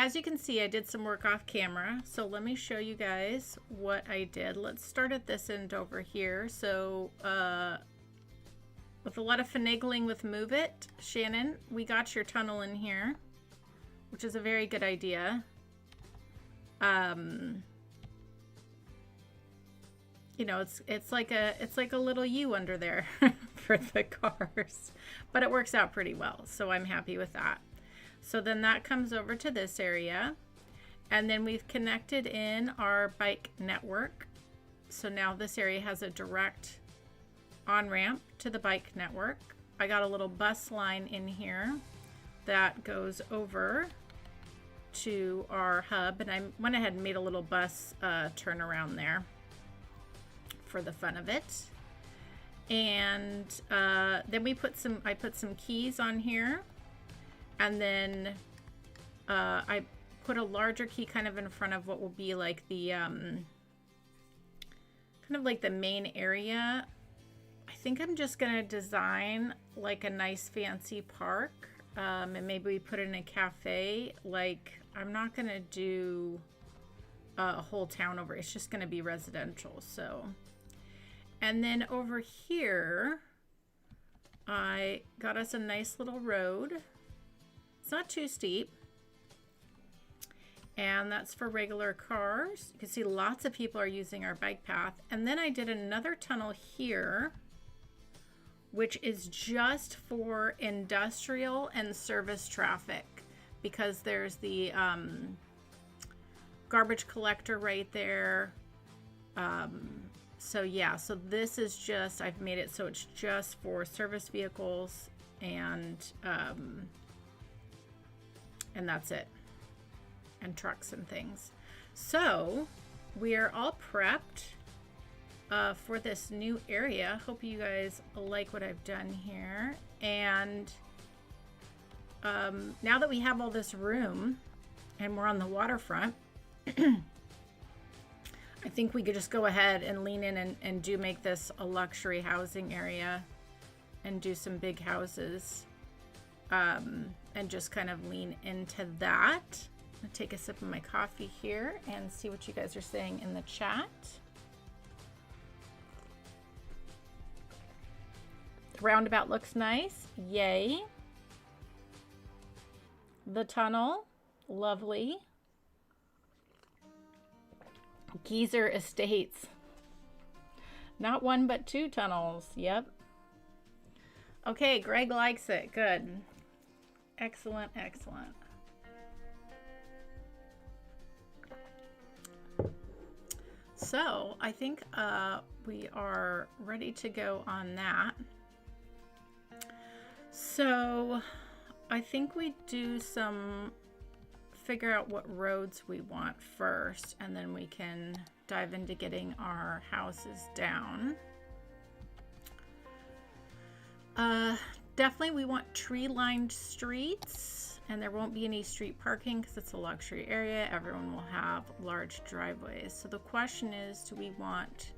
as you can see, I did some work off camera. So let me show you guys what I did. Let's start at this end over here. So with a lot of finagling with Move It, Shannon, we got your tunnel in here, which is a very good idea. You know, it's like a little U under there for the cars, but it works out pretty well. So I'm happy with that. So then that comes over to this area, and then we've connected in our bike network. So now this area has a direct on-ramp to the bike network. I got a little bus line in here that goes over to our hub, and I went ahead and made a little bus turnaround there for the fun of it. And then I put some keys on here, and then I put a larger key kind of in front of what will be like the kind of like the main area. I think I'm just gonna design like a nice fancy park, and maybe we put in a cafe. Like, I'm not gonna do a whole town over, it's just gonna be residential. So, and then over here I got us a nice little road. It's not too steep, and that's for regular cars. You can see lots of people are using our bike path. And then I did another tunnel here, which is just for industrial and service traffic, because there's the garbage collector right there. So yeah, so this is just, I've made it so it's just for service vehicles, and that's it, and trucks and things. So we are all prepped for this new area. Hope you guys like what I've done here. And now that we have all this room and we're on the waterfront, I think we could just go ahead and lean in and do make this a luxury housing area and do some big houses, and just kind of lean into that. I'm gonna take a sip of my coffee here and see what you guys are saying in the chat. The roundabout looks nice. Yay. The tunnel, lovely. Geezer Estates. Not one, but two tunnels. Yep. Okay, Greg likes it. Good. Excellent, excellent. So I think we are ready to go on that. So I think we do figure out what roads we want first, and then we can dive into getting our houses down. Definitely we want tree-lined streets, and there won't be any street parking because it's a luxury area. Everyone will have large driveways. So the question is, do we want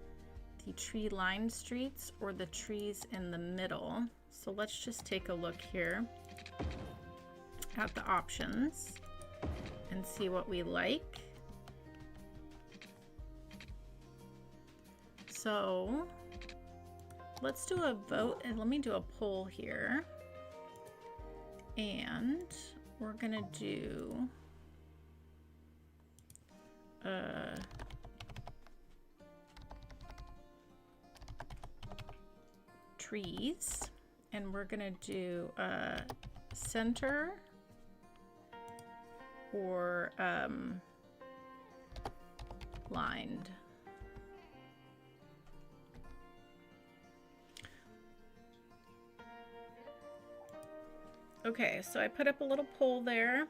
the tree-lined streets or the trees in the middle? So let's just take a look here at the options and see what we like. So let's do a vote, and let me do a poll here. And we're gonna do trees, and we're gonna do center or lined. Okay, so I put up a little poll there,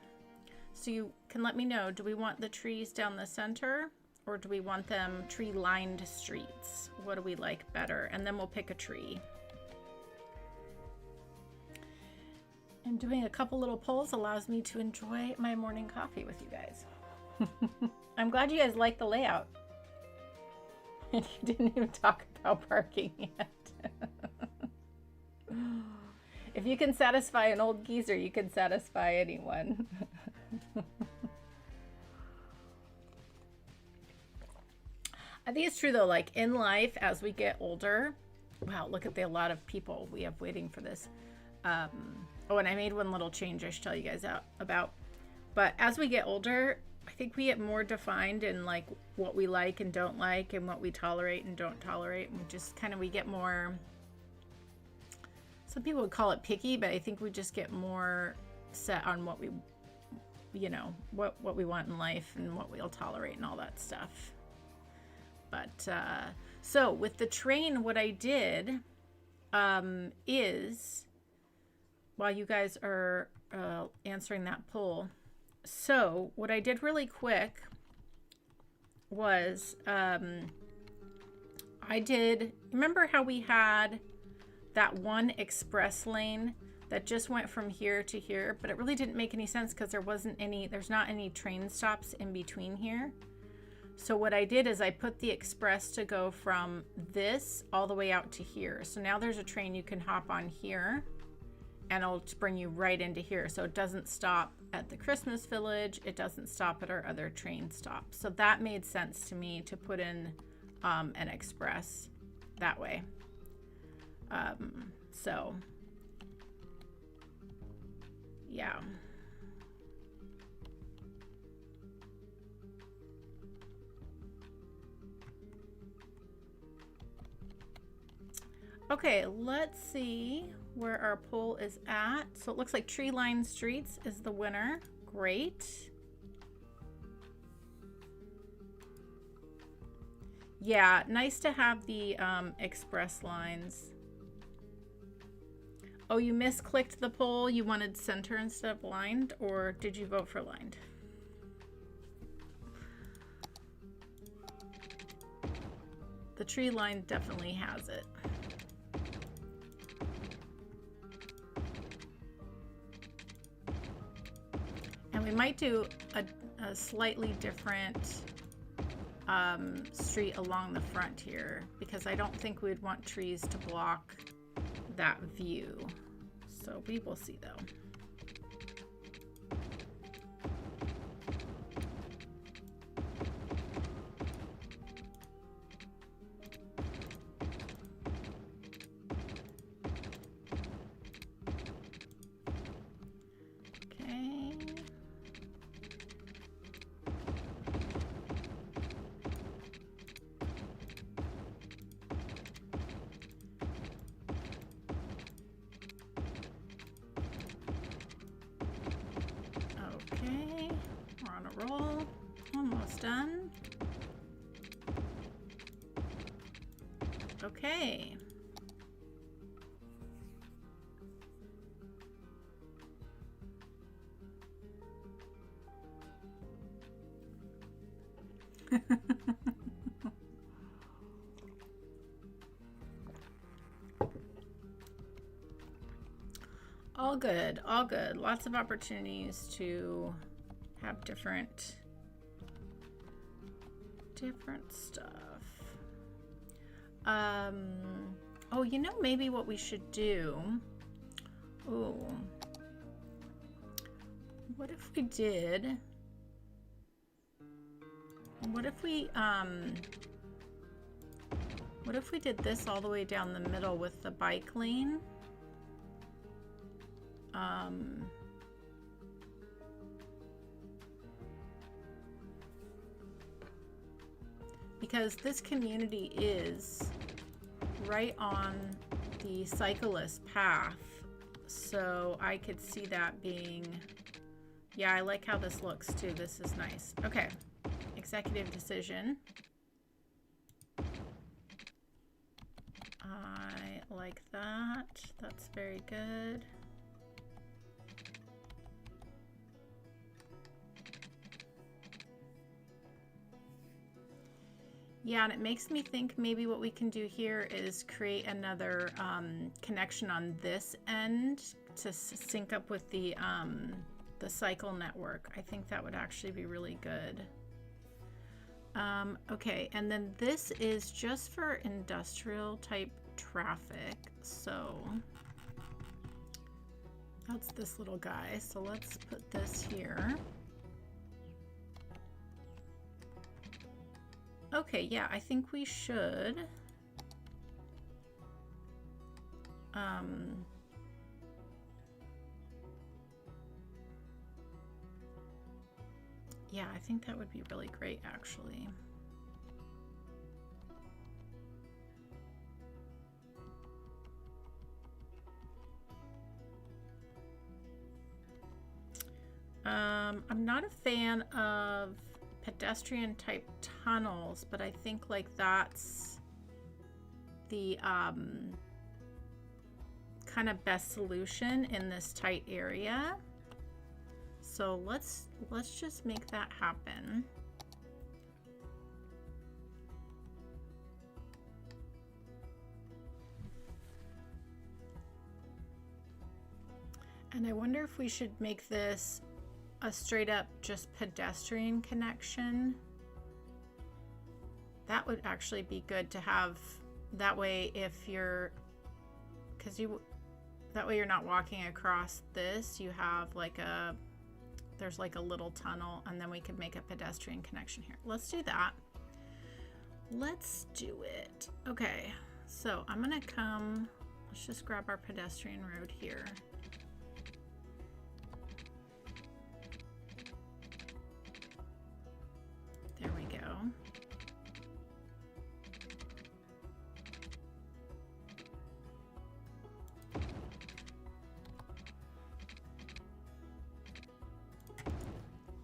so you can let me know, do we want the trees down the center, or do we want them tree-lined streets? What do we like better? And then we'll pick a tree. And doing a couple little polls allows me to enjoy my morning coffee with you guys. I'm glad you guys like the layout. And you didn't even talk about parking yet. If you can satisfy an old geezer, you can satisfy anyone. I think it's true though, like in life, as we get older, wow, look at the lot of people we have waiting for this. Oh, and I made one little change I should tell you guys about. But as we get older, I think we get more defined in like what we like and don't like and what we tolerate and don't tolerate. And we just kind of, we get more, some people would call it picky, but I think we just get more set on what we, you know, what we want in life and what we'll tolerate and all that stuff. But so with the train, what I did is, while you guys are answering that poll, so what I did really quick was I did, remember how we had that one express lane that just went from here to here, but it really didn't make any sense because there's not any train stops in between here. So what I did is I put the express to go from this all the way out to here. So now there's a train you can hop on here and it'll bring you right into here. So it doesn't stop at the Christmas Village. It doesn't stop at our other train stops. So that made sense to me to put in an express that way. So yeah. Okay, let's see where our poll is at. So it looks like Tree Line Streets is the winner. Great. Yeah, nice to have the express lines. Oh, you misclicked the poll. You wanted center instead of lined, or did you vote for lined? The tree line definitely has it. And we might do a slightly different street along the front here, because I don't think we'd want trees to block that view. So we will see though. Roll. Almost done. Okay. All good, all good. Lots of opportunities to have different stuff. Oh, you know, maybe what we should do. Oh, what if we did? What if we did this all the way down the middle with the bike lane? Because this community is right on the cyclist path, so I could see that being, yeah, I like how this looks too. This is nice. Okay, executive decision. I like that. That's very good. Yeah, and it makes me think maybe what we can do here is create another connection on this end to sync up with the cycle network. I think that would actually be really good. Okay, and then this is just for industrial type traffic. So that's this little guy. So let's put this here. Okay, yeah, I think we should. Yeah, I think that would be really great, actually. I'm not a fan of pedestrian type tunnels, but I think like that's the kind of best solution in this tight area. So let's just make that happen. And I wonder if we should make this a straight up just pedestrian connection. That would actually be good to have. That way if you're, that way you're not walking across this, you have like there's like a little tunnel, and then we could make a pedestrian connection here. Let's do that. Let's do it. Okay, so I'm gonna come, let's just grab our pedestrian road here. There we go.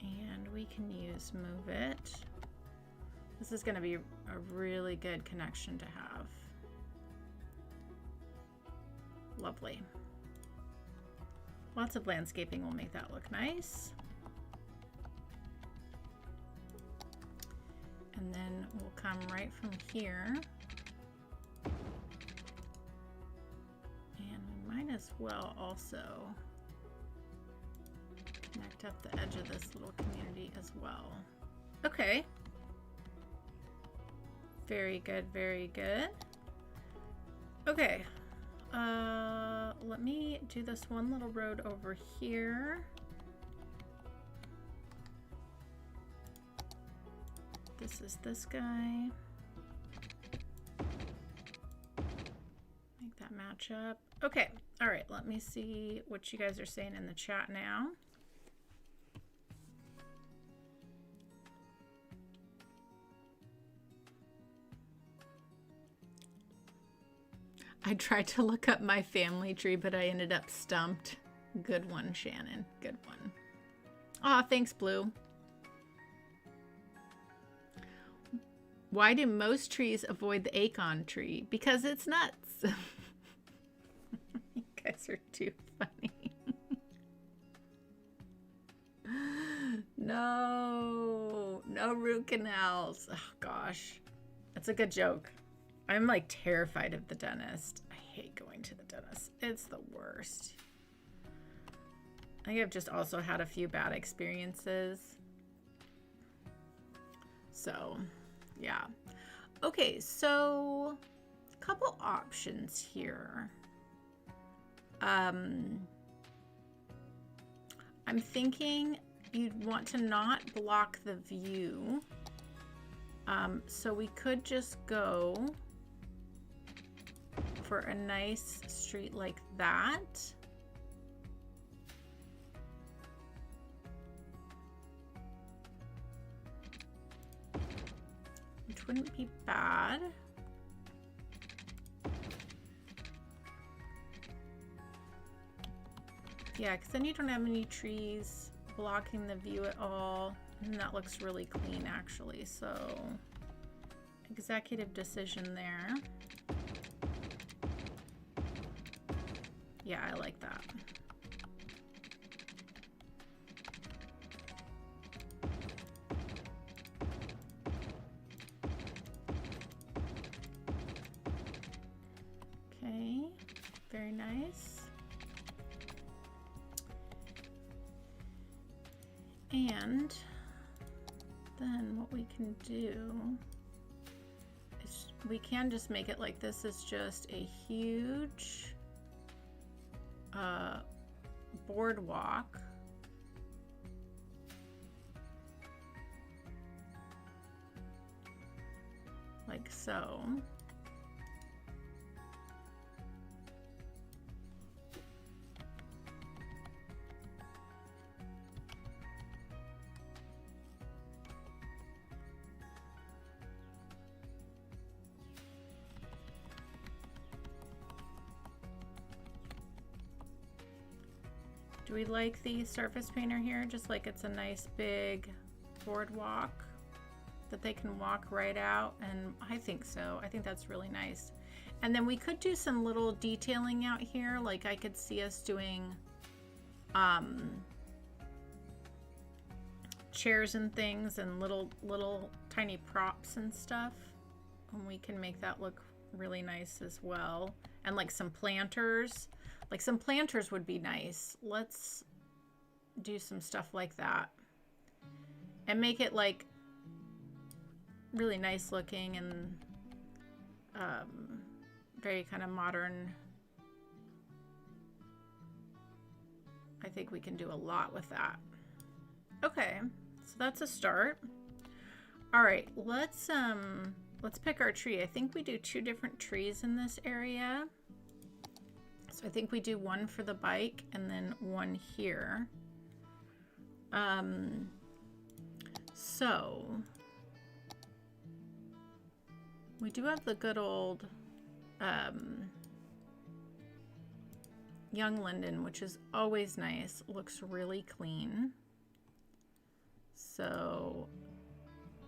And we can use move it. This is going to be a really good connection to have. Lovely. Lots of landscaping will make that look nice. And then we'll come right from here. And we might as well also connect up the edge of this little community as well. Okay. Very good, very good. Okay. Let me do this one little road over here. This is this guy. Make that match up. Okay, all right, let me see what you guys are saying in the chat now. I tried to look up my family tree, but I ended up stumped. Good one, Shannon. Good one. Aw, thanks, Blue. Why do most trees avoid the acorn tree? Because it's nuts. You guys are too funny. No root canals. Oh, gosh. That's a good joke. I'm like terrified of the dentist. I hate going to the dentist. It's the worst. I think I've just also had a few bad experiences. So, yeah. Okay, so a couple options here. I'm thinking you'd want to not block the view. So we could just go for a nice street like that. Which wouldn't be bad. Yeah, because then you don't have any trees blocking the view at all. And that looks really clean, actually. So, executive decision there. Yeah, I like that. Okay, very nice. And then what we can do is we can just make it like this is just a huge boardwalk. like so. Do we like the surface painter here? Just like it's a nice big boardwalk that they can walk right out, and I think so. I think that's really nice. And then we could do some little detailing out here. Like I could see us doing chairs and things and little tiny props and stuff. And we can make that look really nice as well. And like some planters. Like some planters would be nice. Let's do some stuff like that. And make it like really nice looking and very kind of modern. I think we can do a lot with that. Okay, so that's a start. All right, let's pick our tree. I think we do 2 different trees in this area. So I think we do one for the bike and then one here. So we do have the good old young linden, which is always nice. Looks really clean. So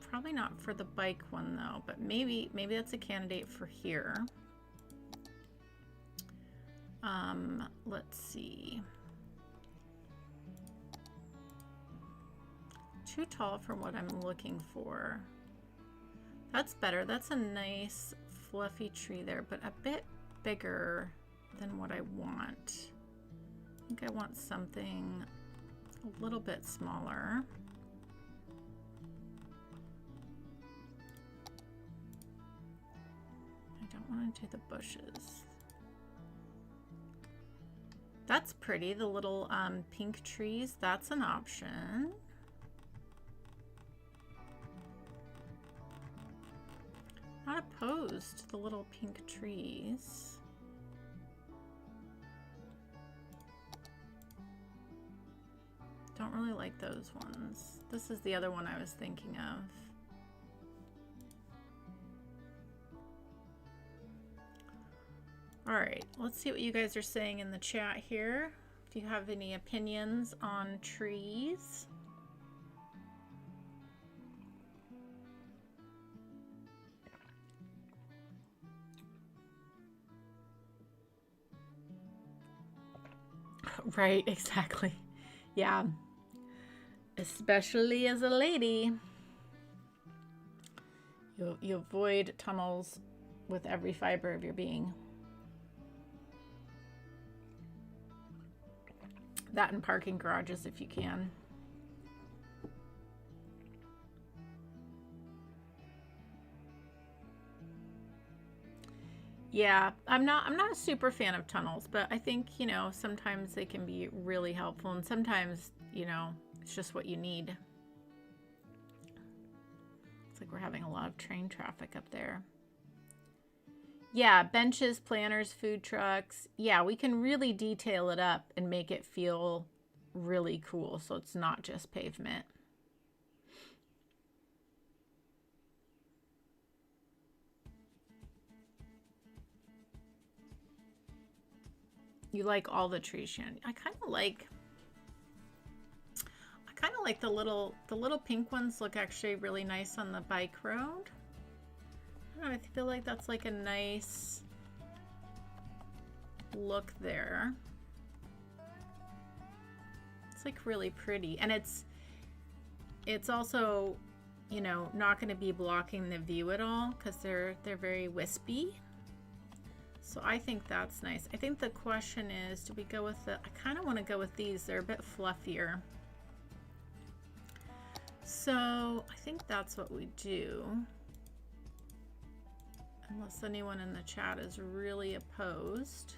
probably not for the bike one though, but maybe that's a candidate for here. Let's see. Too tall for what I'm looking for. That's better. That's a nice fluffy tree there, but a bit bigger than what I want. I think I want something a little bit smaller. I don't want to do the bushes. That's pretty, the little pink trees. That's an option. Not opposed to the little pink trees. Don't really like those ones. This is the other one I was thinking of. All right, let's see what you guys are saying in the chat here. If you have any opinions on trees. Right, exactly. Yeah. Especially as a lady. You avoid tunnels with every fiber of your being. That and parking garages if you can. Yeah, I'm not a super fan of tunnels, but I think, you know, sometimes they can be really helpful, and sometimes, you know, it's just what you need. It's like we're having a lot of train traffic up there. Yeah, benches, planters, food trucks. Yeah, we can really detail it up and make it feel really cool, so it's not just pavement. You like all the trees, Shannon. I kind of like the little pink ones look actually really nice on the bike road. I don't know, I feel like that's like a nice look there. It's like really pretty, and it's also, you know, not going to be blocking the view at all because they're very wispy. So I think that's nice. I think the question is, do we go with the, I kind of want to go with these. They're a bit fluffier. So I think that's what we do. Unless anyone in the chat is really opposed.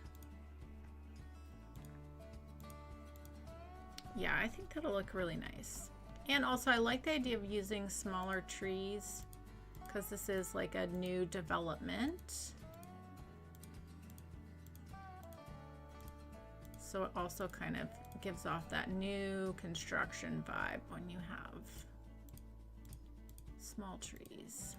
Yeah, I think that'll look really nice. And also I like the idea of using smaller trees because this is like a new development. So it also kind of gives off that new construction vibe when you have small trees.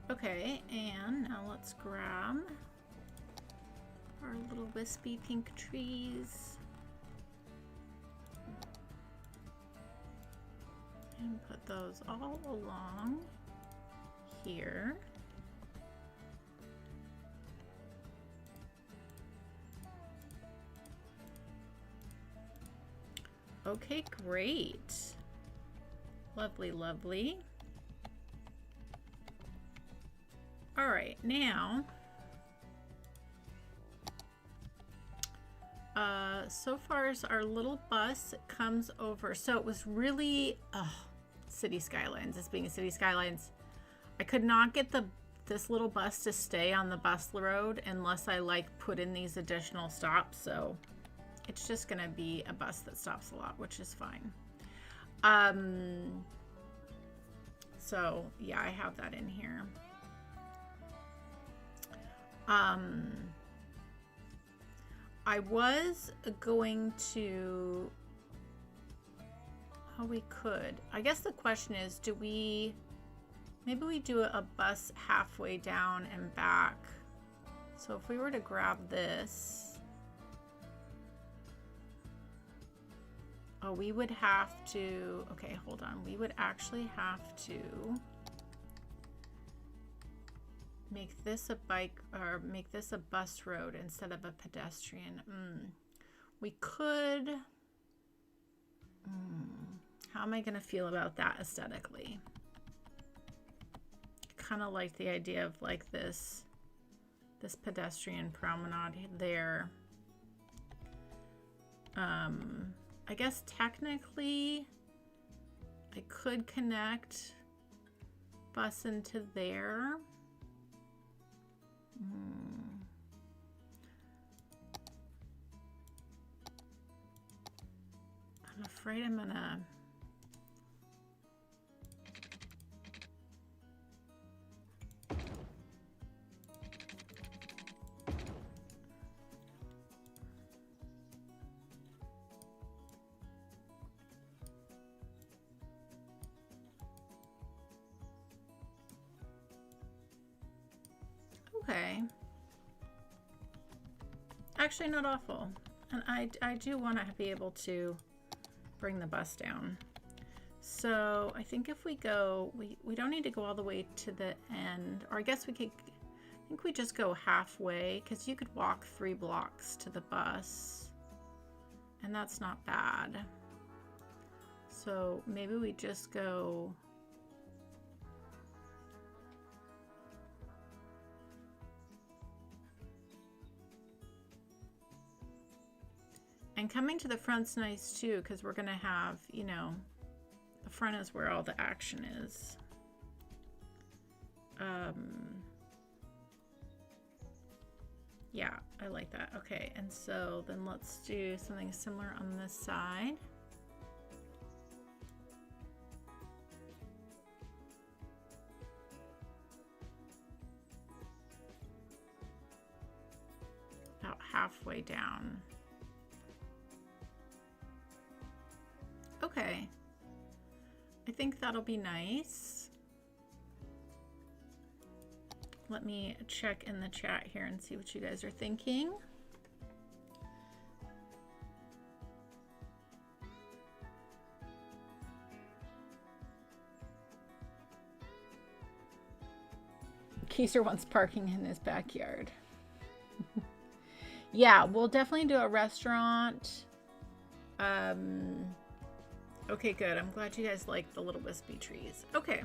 Okay, and now let's grab our little wispy pink trees and put those all along here. Okay, great. Lovely, lovely. All right, now, so far as our little bus comes over, so it was really, City Skylines, this being a City Skylines, I could not get this little bus to stay on the bus road unless I like put in these additional stops, so it's just gonna be a bus that stops a lot, which is fine. So yeah, I have that in here. I was going to, we could, I guess the question is, maybe we do a bus halfway down and back. So if we were to grab this, we would have to, okay, hold on. We would actually have to make this a bike, or make this a bus road instead of a pedestrian. We could, how am I gonna feel about that aesthetically? Kind of like the idea of like this pedestrian promenade there. I guess technically I could connect bus into there. I'm afraid I'm gonna okay. Actually, not awful. And I do want to be able to bring the bus down. So I think if we go, we don't need to go all the way to the end. Or I guess we could, I think we just go halfway, because you could walk 3 blocks to the bus. And that's not bad. So maybe we just go... And coming to the front's nice too, because we're gonna have, you know, the front is where all the action is. Yeah, I like that. Okay, and so then let's do something similar on this side. About halfway down. Okay, I think that'll be nice. Let me check in the chat here and see what you guys are thinking. Keiser wants parking in his backyard. Yeah, we'll definitely do a restaurant. Okay, good. I'm glad you guys like the little wispy trees. Okay.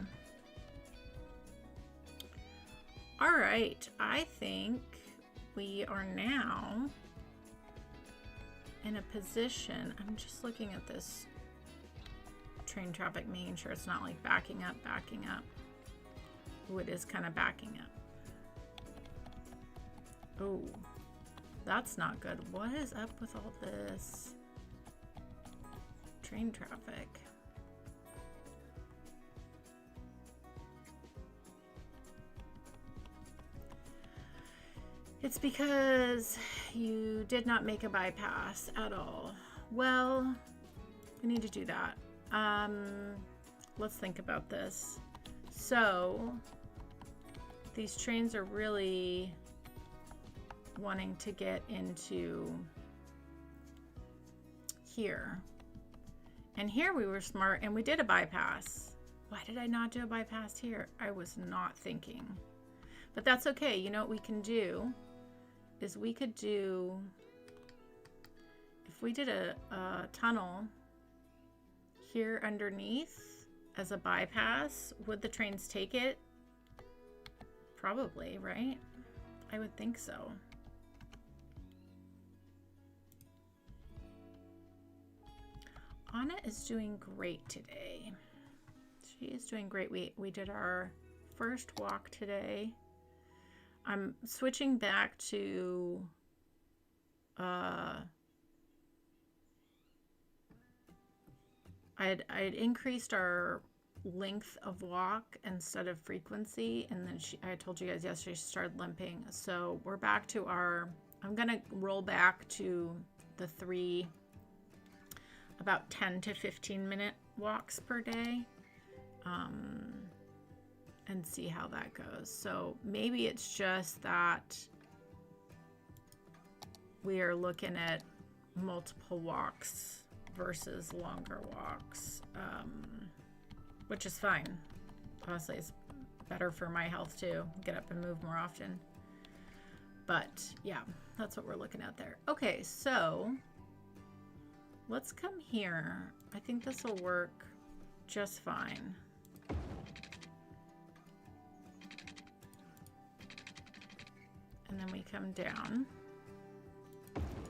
All right. I think we are now in a position. I'm just looking at this train traffic, making sure it's not like backing up, backing up. Oh, it is kind of backing up. Oh, that's not good. What is up with all this train traffic? It's because you did not make a bypass at all. Well, we need to do that. Let's think about this. So these trains are really wanting to get into here. And here we were smart and we did a bypass. Why did I not do a bypass here? I was not thinking. But that's okay. You know what we can do is we could do, if we did a tunnel here underneath as a bypass, would the trains take it? Probably, right? I would think so. Anna is doing great today. She is doing great. We did our first walk today. I'm switching back to I had increased our length of walk instead of frequency, and then I told you guys yesterday she started limping. So we're back to I'm gonna roll back to the 3 about 10 to 15 minute walks per day, and see how that goes. So maybe it's just that we are looking at multiple walks versus longer walks, which is fine. Honestly, it's better for my health too. Get up and move more often. But yeah, that's what we're looking at there. Okay, so let's come here. I think this will work just fine. And then we come down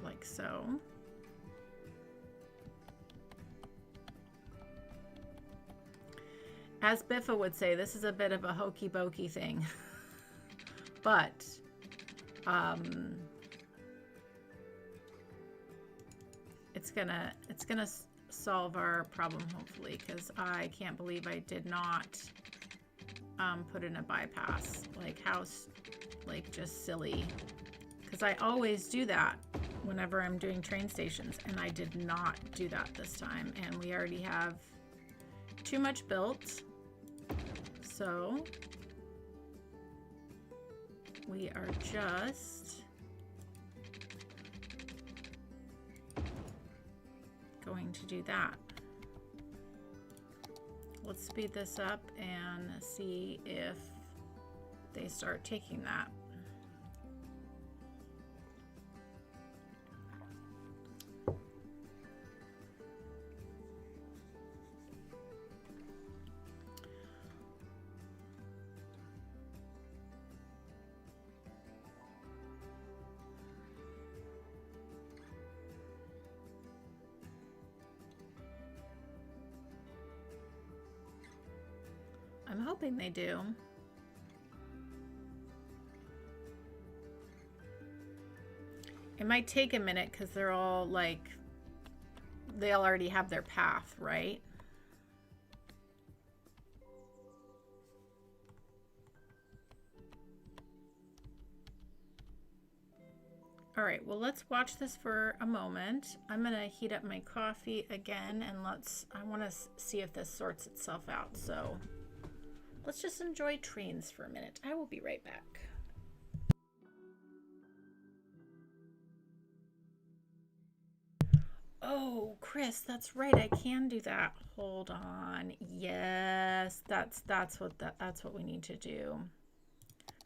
like so. As Biffa would say, this is a bit of a hokey pokey thing, but it's gonna solve our problem hopefully, because I can't believe I did not put in a bypass. Like how, like just silly, because I always do that whenever I'm doing train stations, and I did not do that this time, and we already have too much built. So we are just going to do that. Let's speed this up and see if they start taking that. I'm hoping they do. It might take a minute because they're all like, they all already have their path, right? All right, well, let's watch this for a moment. I'm gonna heat up my coffee again, and I wanna see if this sorts itself out. So let's just enjoy trains for a minute. I will be right back. Oh, Chris, that's right. I can do that. Hold on. Yes, that's what we need to do.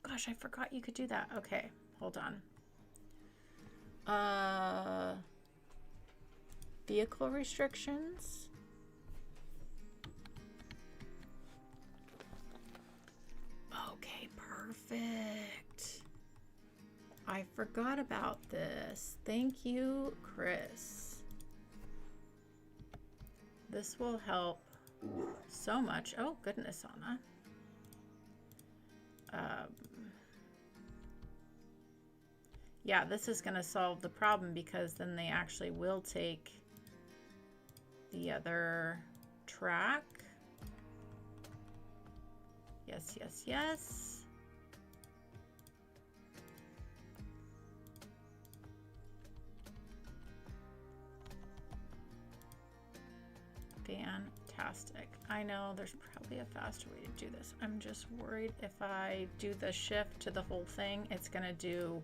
Gosh, I forgot you could do that. Okay, hold on. Vehicle restrictions. Okay, perfect. I forgot about this. Thank you, Chris. This will help so much. Oh, goodness, Anna. Yeah, this is going to solve the problem because then they actually will take the other track. Yes, yes, yes. Fantastic. I know there's probably a faster way to do this. I'm just worried if I do the shift to the whole thing, it's going to do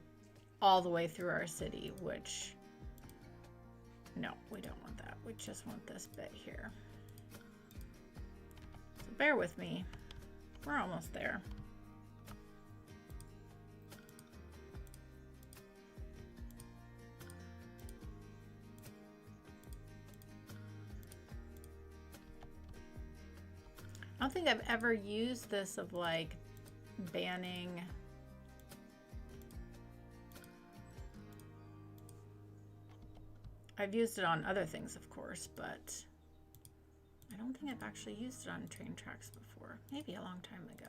all the way through our city, which no, we don't want that. We just want this bit here. So bear with me. We're almost there. I don't think I've ever used this of like banning I've used it on other things, of course, but I don't think I've actually used it on train tracks before. Maybe a long time ago.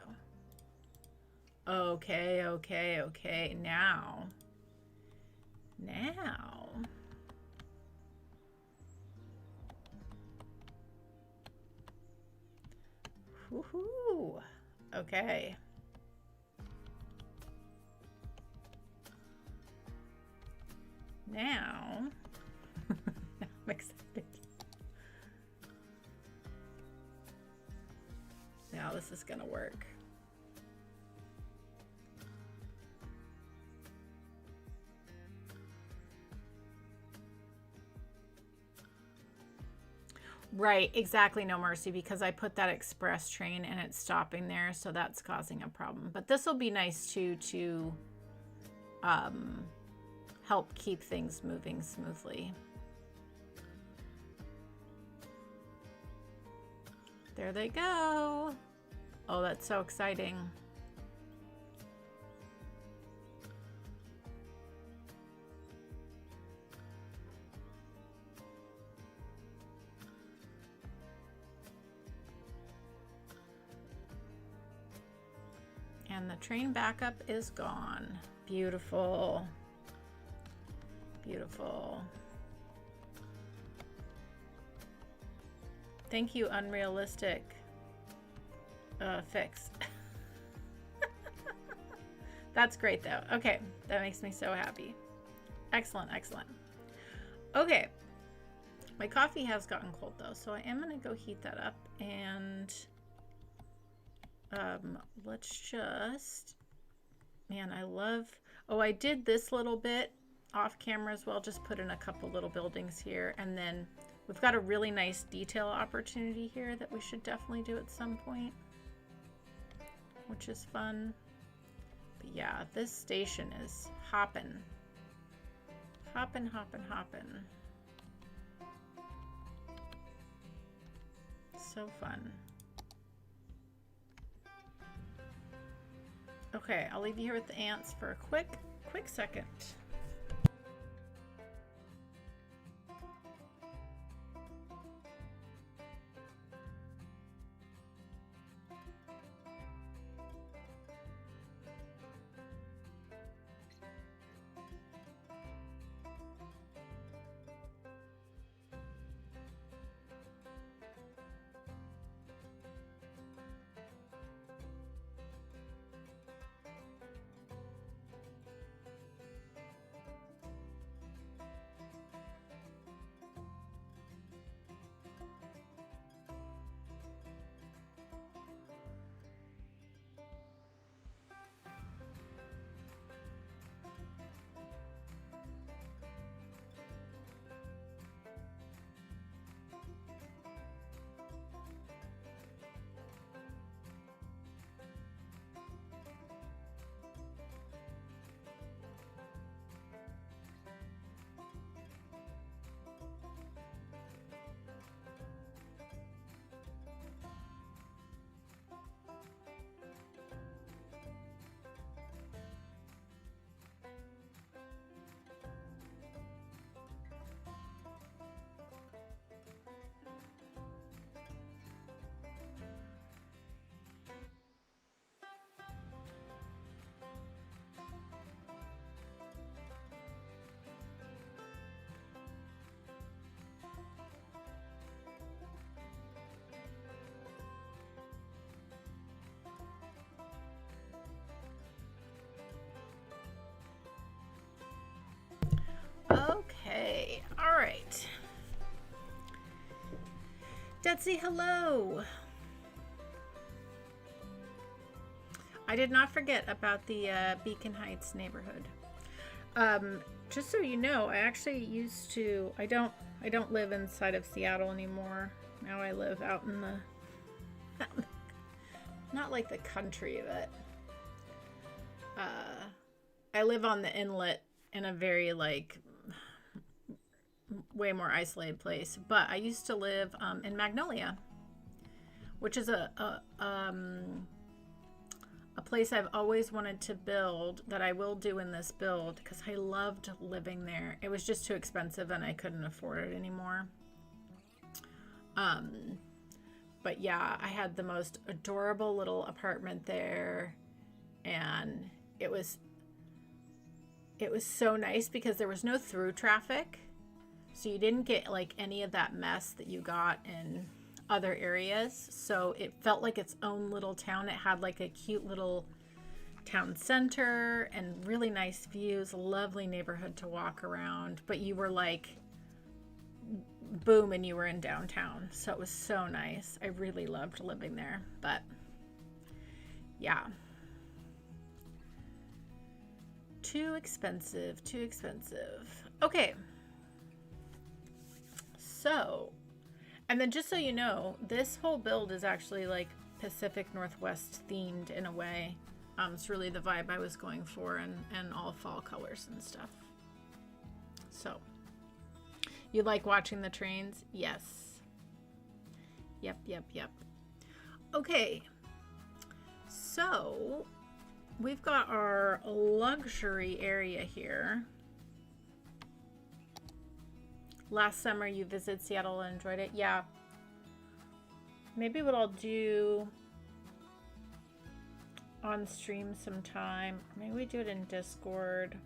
Okay, okay, okay. Now. Woohoo. Okay. Now. I'm excited. Now this is gonna work. Right, exactly, No Mercy, because I put that express train and it's stopping there, so that's causing a problem. But this will be nice too to help keep things moving smoothly. There they go. Oh, that's so exciting. And the train backup is gone. Beautiful. Beautiful. Thank you, unrealistic fix. That's great though. Okay, that makes me so happy. Excellent, excellent. Okay, my coffee has gotten cold though, so I am gonna go heat that up and let's just, man, I love, oh, I did this little bit off camera as well, just put in a couple little buildings here, and then we've got a really nice detail opportunity here that we should definitely do at some point, which is fun. But yeah, this station is hopping. Hopping, hopping, hopping. So fun. Okay, I'll leave you here with the ants for a quick second. Okay, all right. Detsy, hello. I did not forget about the Beacon Heights neighborhood. Just so you know, I actually used to. I don't live inside of Seattle anymore. Now I live out in the, not like the country, but I live on the inlet in a very like way more isolated place. But I used to live in Magnolia, which is a place I've always wanted to build, that I will do in this build, because I loved living there. It was just too expensive and I couldn't afford it anymore. But yeah, I had the most adorable little apartment there, and it was so nice because there was no through traffic, so you didn't get like any of that mess that you got in other areas. So it felt like its own little town. It had like a cute little town center and really nice views, lovely neighborhood to walk around, but you were like boom and you were in downtown. So it was so nice. I really loved living there. But yeah, too expensive. Okay, so, and then just so you know, this whole build is actually like Pacific Northwest themed in a way. It's really the vibe I was going for, and all fall colors and stuff. So, you like watching the trains? Yes. Yep. Okay. So, we've got our luxury area here. Last summer you visited Seattle and enjoyed it. Yeah. Maybe what I'll do on stream sometime. Maybe we do it in Discord.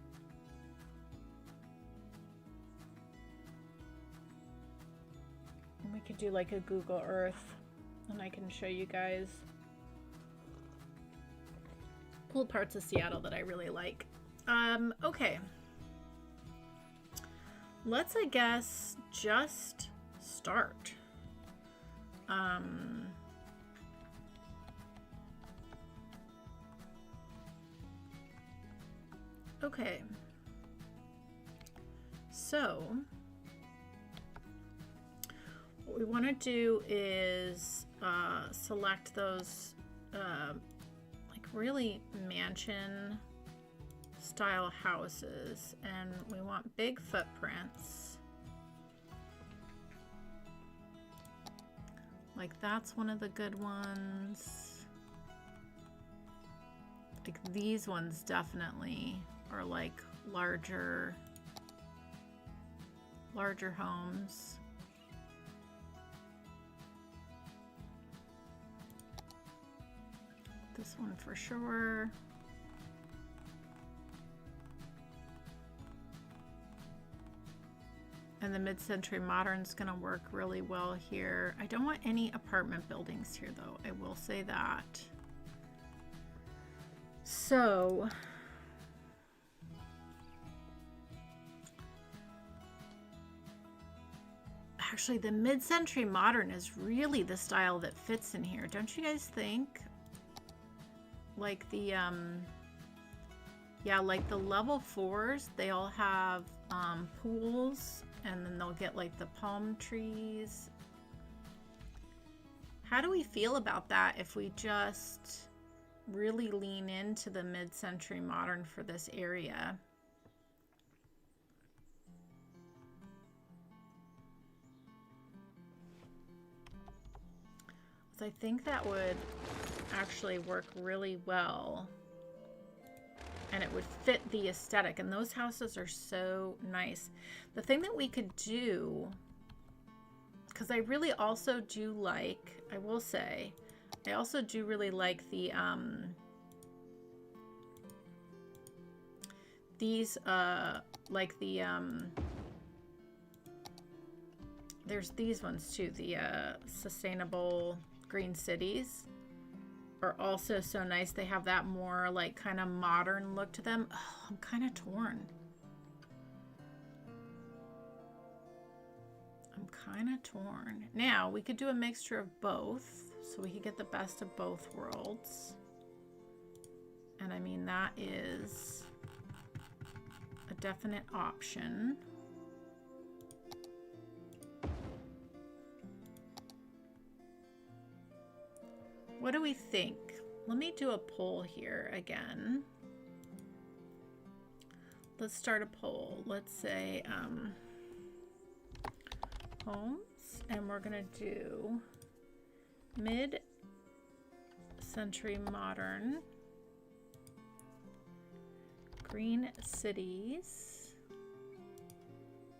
And we could do like a Google Earth, and I can show you guys cool parts of Seattle that I really like. Okay. Let's, I guess, just start. Okay. So, what we want to do is select those like really mansion style houses, and we want big footprints. Like that's one of the good ones. Like these ones definitely are like larger homes. This one for sure. And the mid-century modern's gonna work really well here. I don't want any apartment buildings here though, I will say that. So, actually the mid-century modern is really the style that fits in here, don't you guys think? Like the, yeah, like the level 4s, they all have pools, and then they'll get like the palm trees. How do we feel about that if we just really lean into the mid-century modern for this area? So I think that would actually work really well, and it would fit the aesthetic, and those houses are so nice. The thing that we could do, because I really also do like, I will say, I also do really like the these like the there's these ones too, the sustainable green cities are also so nice. They have that more like kind of modern look to them. Oh, I'm kind of torn. I'm kind of torn. Now, we could do a mixture of both, so we could get the best of both worlds. And I mean, that is a definite option. What do we think? Let me do a poll here again. Let's start a poll. Let's say homes, and we're gonna do mid-century modern, green cities,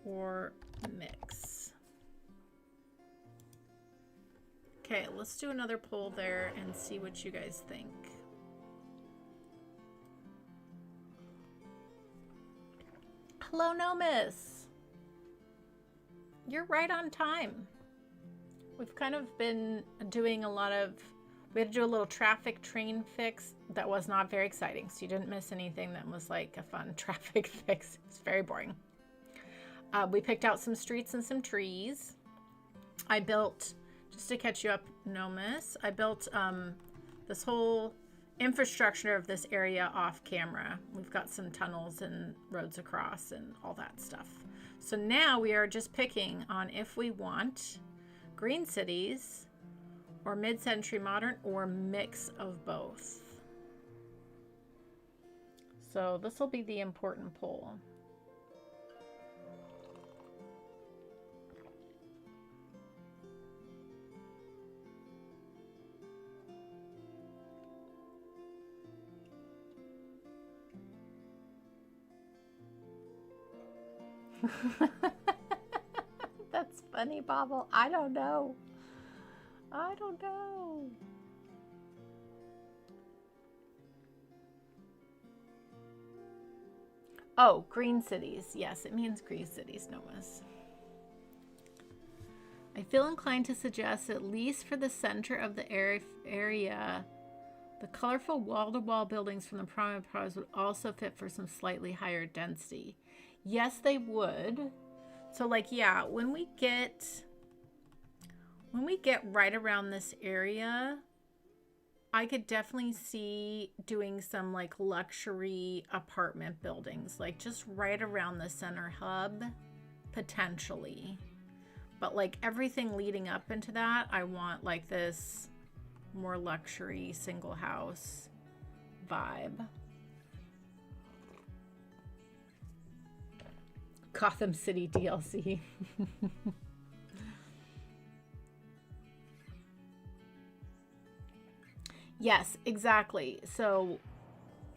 or mix. Okay, let's do another poll there and see what you guys think. Hello, Nomis. You're right on time. We've kind of been doing a lot of, we had to do a little traffic train fix that was not very exciting. So you didn't miss anything that was like a fun traffic fix. It's very boring. We picked out some streets and some trees. I built, just to catch you up, Nomis, I built this whole infrastructure of this area off camera. We've got some tunnels and roads across and all that stuff. So now we are just picking on if we want green cities or mid-century modern or mix of both. So this will be the important poll. That's funny, Bobble. I don't know. I don't know. Oh, green cities. Yes, it means green cities, Nomas. I feel inclined to suggest, at least for the center of the area, the colorful wall-to-wall buildings from the prominent products would also fit for some slightly higher density. Yes, they would. So like, yeah, when we get right around this area, I could definitely see doing some like luxury apartment buildings, like just right around the center hub, potentially. But like everything leading up into that, I want like this more luxury single house vibe. Gotham City DLC. Yes, exactly. So,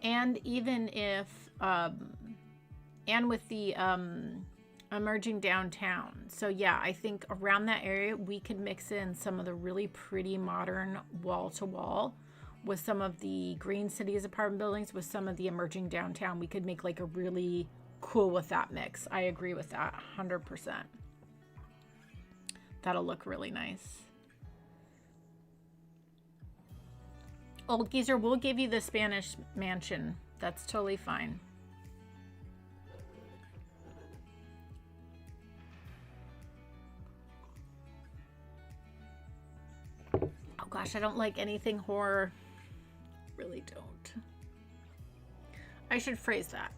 and even if, and with the emerging downtown. So yeah, I think around that area, we could mix in some of the really pretty modern wall-to-wall with some of the green cities apartment buildings, with some of the emerging downtown. We could make like a really cool with that mix. I agree with that 100%. That'll look really nice. Old Geezer, we'll give you the Spanish mansion. That's totally fine. Oh gosh, I don't like anything horror. Really don't. I should phrase that.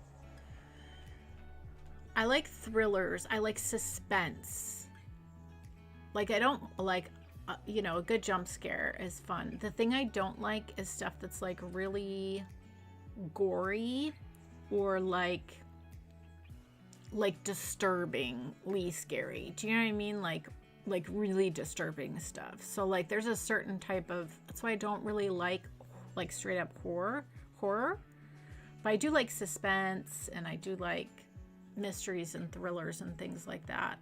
I like thrillers. I like suspense. Like, I don't like, you know, a good jump scare is fun. The thing I don't like is stuff that's like really gory or like disturbingly scary. Do you know what I mean? Like really disturbing stuff. So like there's a certain type of, that's why I don't really like straight up horror. But I do like suspense, and I do like mysteries and thrillers and things like that.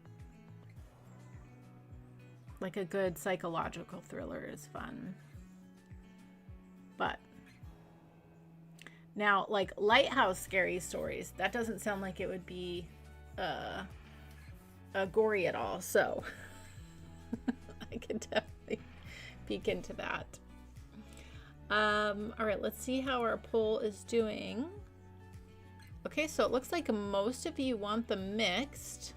Like a good psychological thriller is fun. But now, like lighthouse scary stories, that doesn't sound like it would be gory at all. So I could definitely peek into that. All right, let's see how our poll is doing. Okay, so it looks like most of you want the mixed.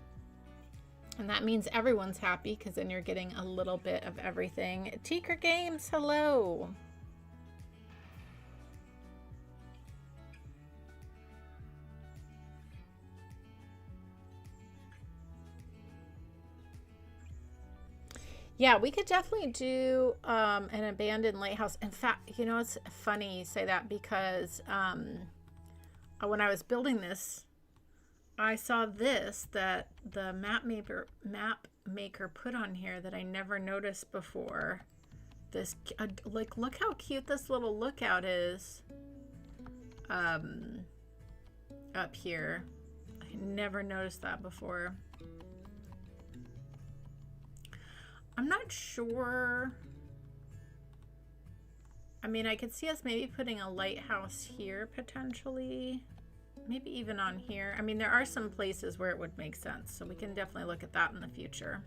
And that means everyone's happy because then you're getting a little bit of everything. Teaker Games, hello. Yeah, we could definitely do an abandoned lighthouse. In fact, you know, it's funny you say that because when I was building this, I saw this that the map maker put on here that I never noticed before. This like, look how cute this little lookout is up here. I never noticed that before. I'm not sure. I mean, I could see us maybe putting a lighthouse here potentially. Maybe even on here. I mean, there are some places where it would make sense, so we can definitely look at that in the future.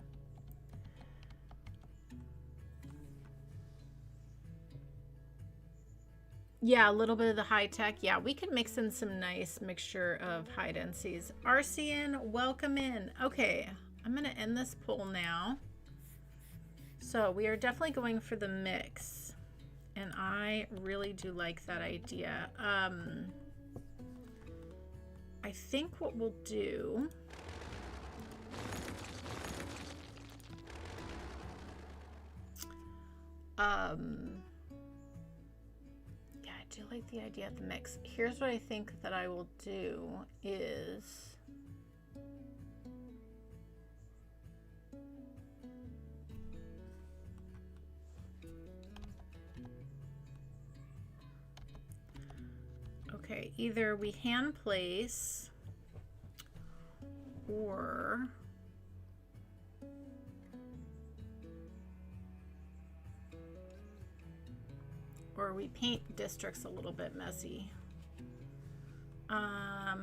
Yeah, a little bit of the high tech. Yeah, we can mix in some nice mixture of high densities. Arcean, welcome in. Okay, I'm going to end this poll now. So we are definitely going for the mix, and I really do like that idea. I think what we'll do yeah, I do like the idea of the mix. Here's what I think that I will do is okay, either we hand place or we paint districts a little bit messy. I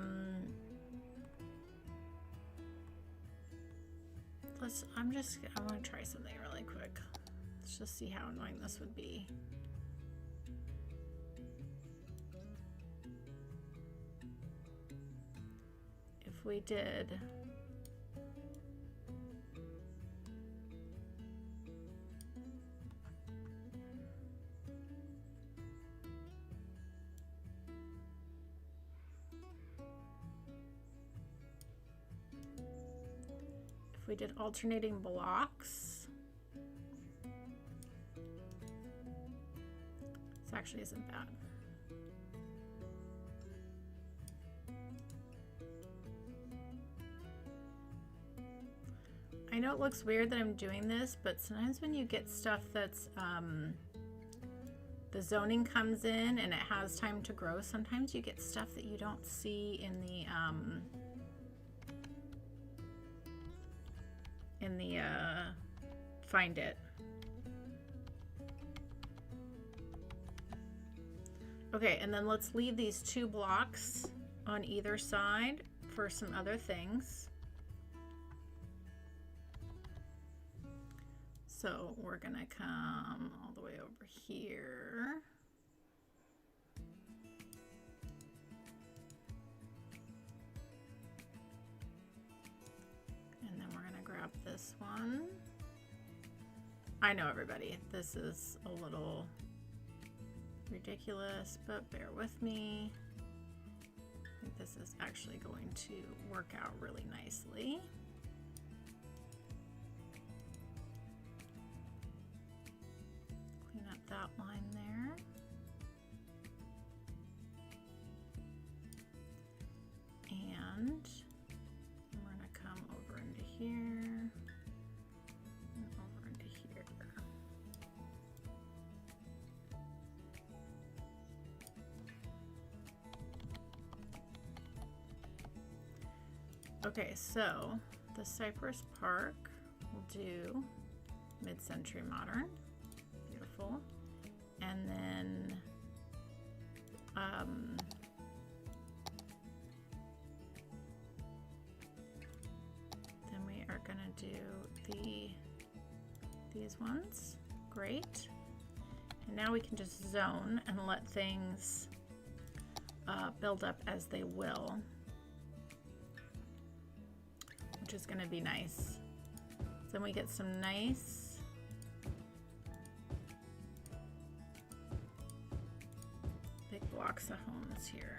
want to try something really quick. Let's just see how annoying this would be. If we did alternating blocks, this actually isn't bad. I know it looks weird that I'm doing this, but sometimes when you get stuff that's the zoning comes in and it has time to grow, sometimes you get stuff that you don't see in the find it. Okay, and then let's leave these 2 blocks on either side for some other things. So we're gonna come all the way over here. And then we're gonna grab this one. I know, everybody, this is a little ridiculous, but bear with me. I think this is actually going to work out really nicely. Clean up that line there. And we're going to come over into here. Okay, so the Cypress Park will do mid-century modern, beautiful, and then we are gonna do these ones, great. And now we can just zone and let things build up as they will, which is going to be nice. Then we get some nice big blocks of homes here.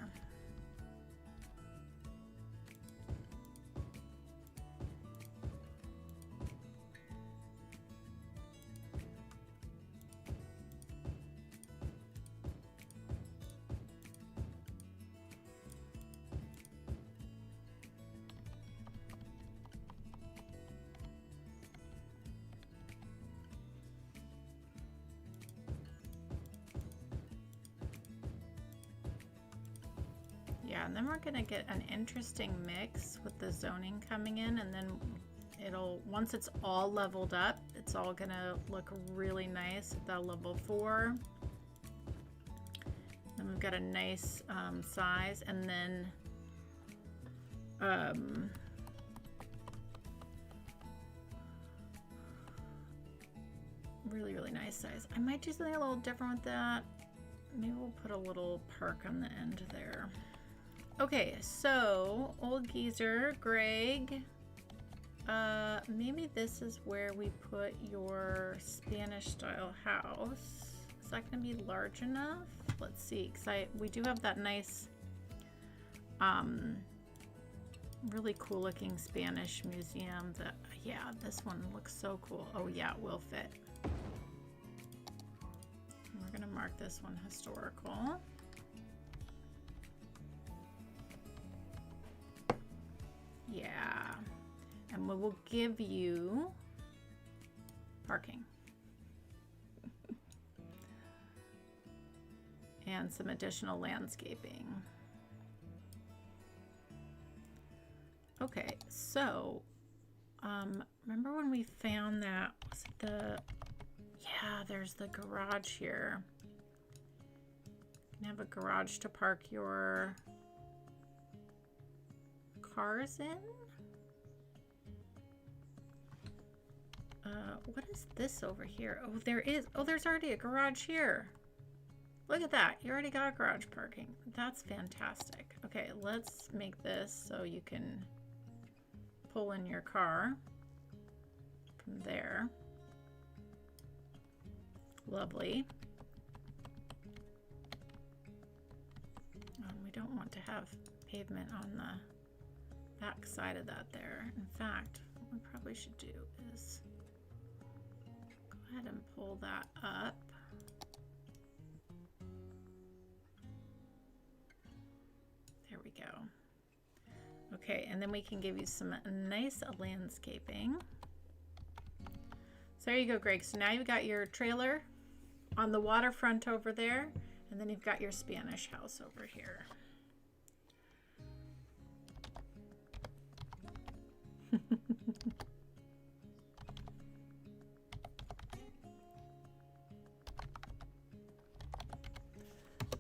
Yeah, and then we're gonna get an interesting mix with the zoning coming in, and then it'll, once it's all leveled up, it's all gonna look really nice at that level 4. Then we've got a nice size, and then really, really nice size. I might do something a little different with that. Maybe we'll put a little park on the end there. Okay, so old geezer, Greg, maybe this is where we put your Spanish style house. Is that gonna be large enough? Let's see, because we do have that nice, really cool looking Spanish museum that, yeah, this one looks so cool. Oh yeah, it will fit. We're gonna mark this one historical. Yeah, and we will give you parking and some additional landscaping. Okay, so remember when we found that, was it the, yeah, there's the garage here. You can have a garage to park your cars in. What is this over here? Oh, there is. Oh, there's already a garage here. Look at that. You already got garage parking. That's fantastic. Okay, let's make this so you can pull in your car from there. Lovely. We don't want to have pavement on the back side of that there. In fact, what we probably should do is go ahead and pull that up. There we go. Okay, and then we can give you some nice landscaping. So there you go, Greg. So now you've got your trailer on the waterfront over there, and then you've got your Spanish house over here.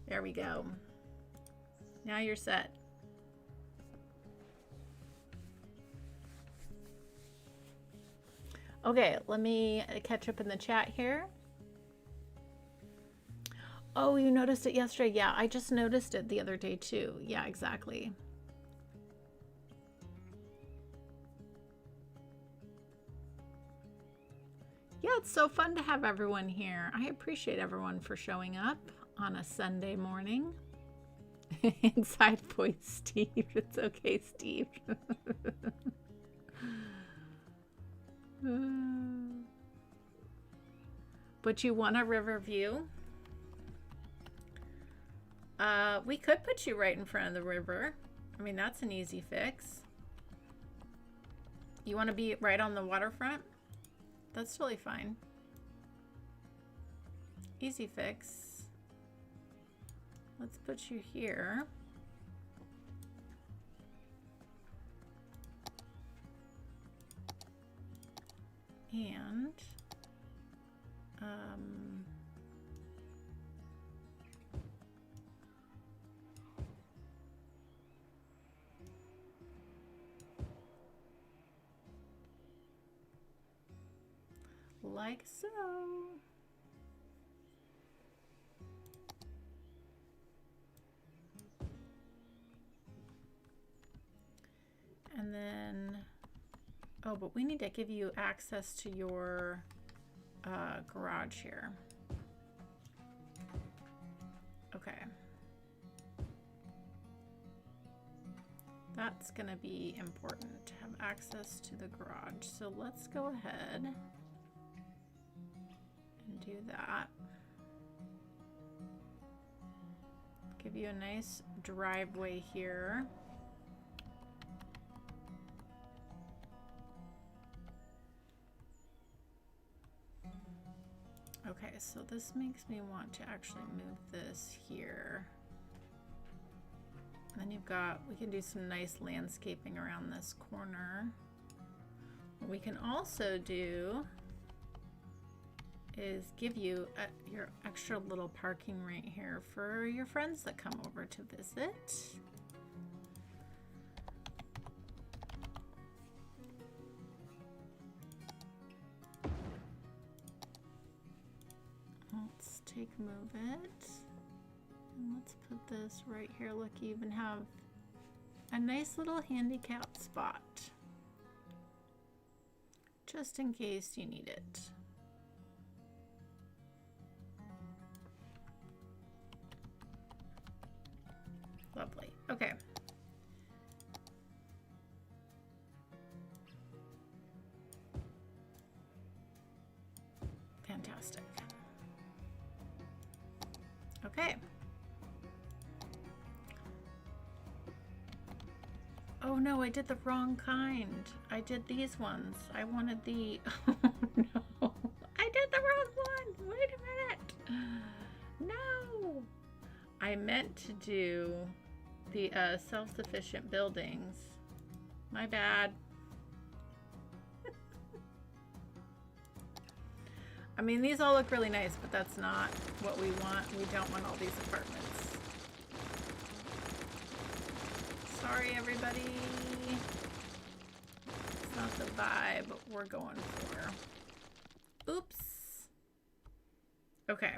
There we go. Now you're set. Okay, let me catch up in the chat here. Oh, you noticed it yesterday? Yeah, I just noticed it the other day too. Yeah, exactly. Yeah, it's so fun to have everyone here. I appreciate everyone for showing up on a Sunday morning. Inside voice, Steve. It's okay, Steve. But you want a river view? We could put you right in front of the river. I mean, that's an easy fix. You want to be right on the waterfront? That's totally fine. Easy fix. Let's put you here. And like so. And then, oh, Oh, but we need to give you access to your garage here. Okay. That's going to be important to have access to the garage. So let's go ahead and do that. Give you a nice driveway here. Okay, so this makes me want to actually move this here. And then you've got, we can do some nice landscaping around this corner. What we can also do is give you your extra little parking right here for your friends that come over to visit. Let's move it. And let's put this right here. Look, you even have a nice little handicap spot. Just in case you need it. Lovely. Okay. Fantastic. Okay. Oh no, I did the wrong kind. I did these ones. I wanted the... Oh no. I did the wrong one. Wait a minute. No. I meant to do the self-sufficient buildings. My bad. I mean, these all look really nice, but that's not what we want. We don't want all these apartments. Sorry, everybody. It's not the vibe we're going for. Oops. Okay.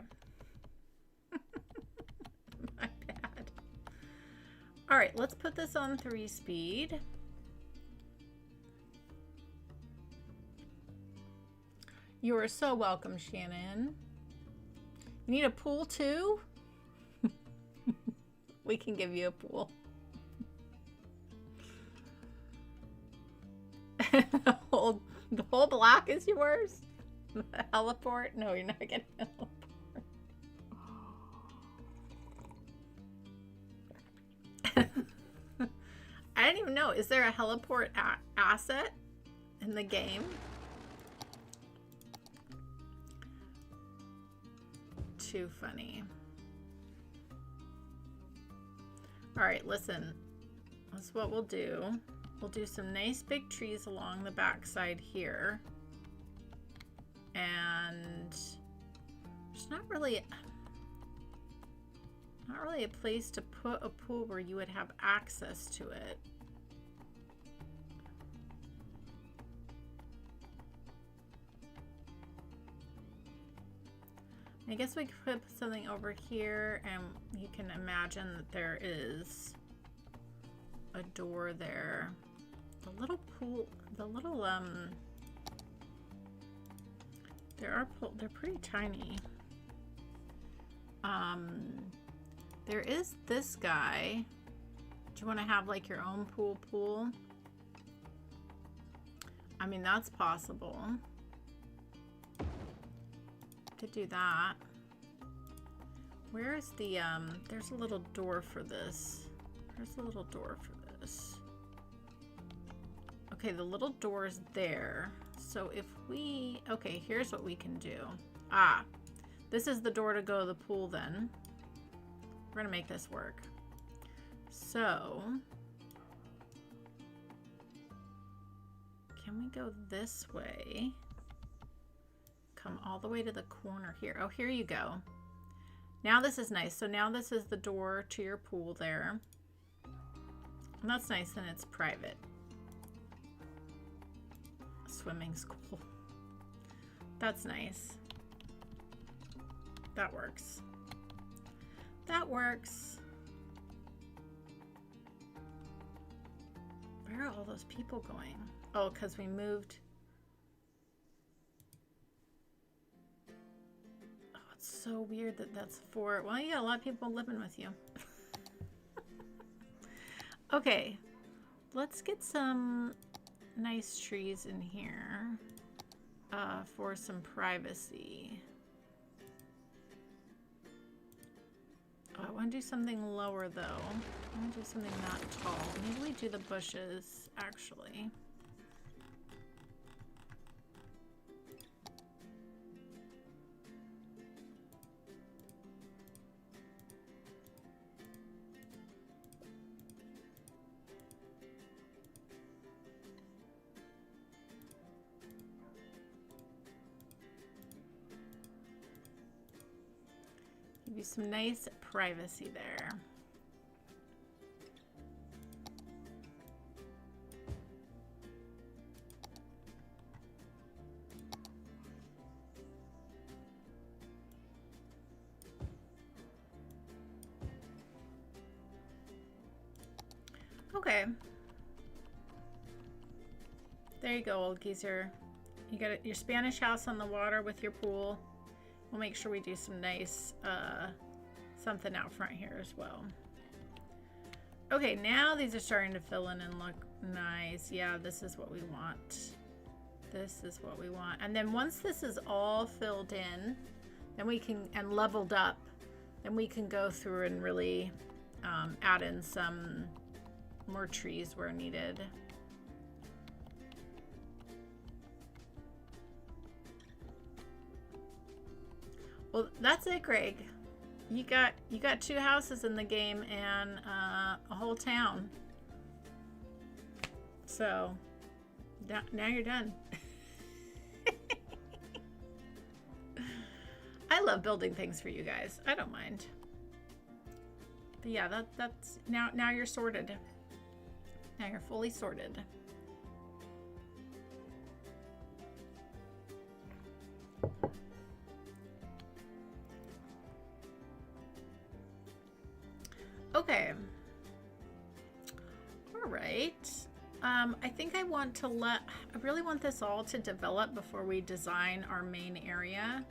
My bad. All right, let's put this on 3-speed. You are so welcome, Shannon. You need a pool too? We can give you a pool. The whole block is yours? The heliport? No, you're not getting a heliport. I didn't even know. Is there a heliport asset in the game? Too funny. All right, listen. That's what we'll do. We'll do some nice big trees along the backside here. And there's not really a place to put a pool where you would have access to it. I guess we could put something over here, and you can imagine that there is a door there. The little pool, the little they're pretty tiny. There is this guy. Do you want to have like your own pool? I mean, that's possible. Could do that. Where is the there's a little door for this. There's a little door for this. Okay, the little door is there. So if we, okay, here's what we can do. Ah, this is the door to go to the pool then. We're gonna make this work. So, can we go this way? Come all the way to the corner here. Oh, here you go. Now this is nice. So now this is the door to your pool there. And that's nice, and it's private. Swimming school. That's nice. That works. That works. Where Where are all those people going? Oh, because we moved. Oh, it's so weird that that's 4. Well, you got a lot of people living with you. Okay, let's get some nice trees in here for some privacy. Oh, I want to do something lower though. I want to do something not tall. Maybe we do the bushes actually. Give you some nice privacy there. Okay. There you go, old geezer. You got your Spanish house on the water with your pool. We'll make sure we do some nice something out front here as well. Okay, now these are starting to fill in and look nice. Yeah, this is what we want. This is what we want. And then once this is all filled in, then we can, and leveled up, then we can go through and really add in some more trees where needed. Well, that's it, Greg. You got 2 houses in the game and a whole town. So now you're done. I love building things for you guys. I don't mind. But yeah, that's now you're sorted. Now you're fully sorted. Okay. All right. I think I really want this all to develop before we design our main area.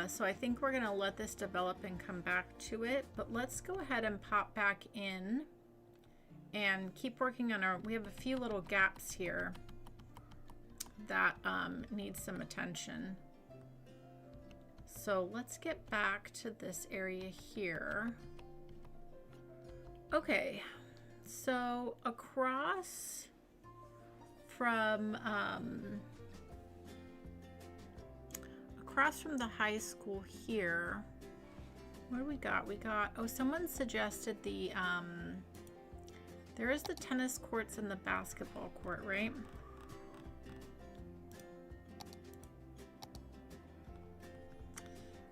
So I think we're going to let this develop and come back to it. But let's go ahead and pop back in and keep working on we have a few little gaps here that need some attention. So let's get back to this area here. Okay, so across from the high school here, what do we got? We got, oh, someone suggested there is the tennis courts and the basketball court, right?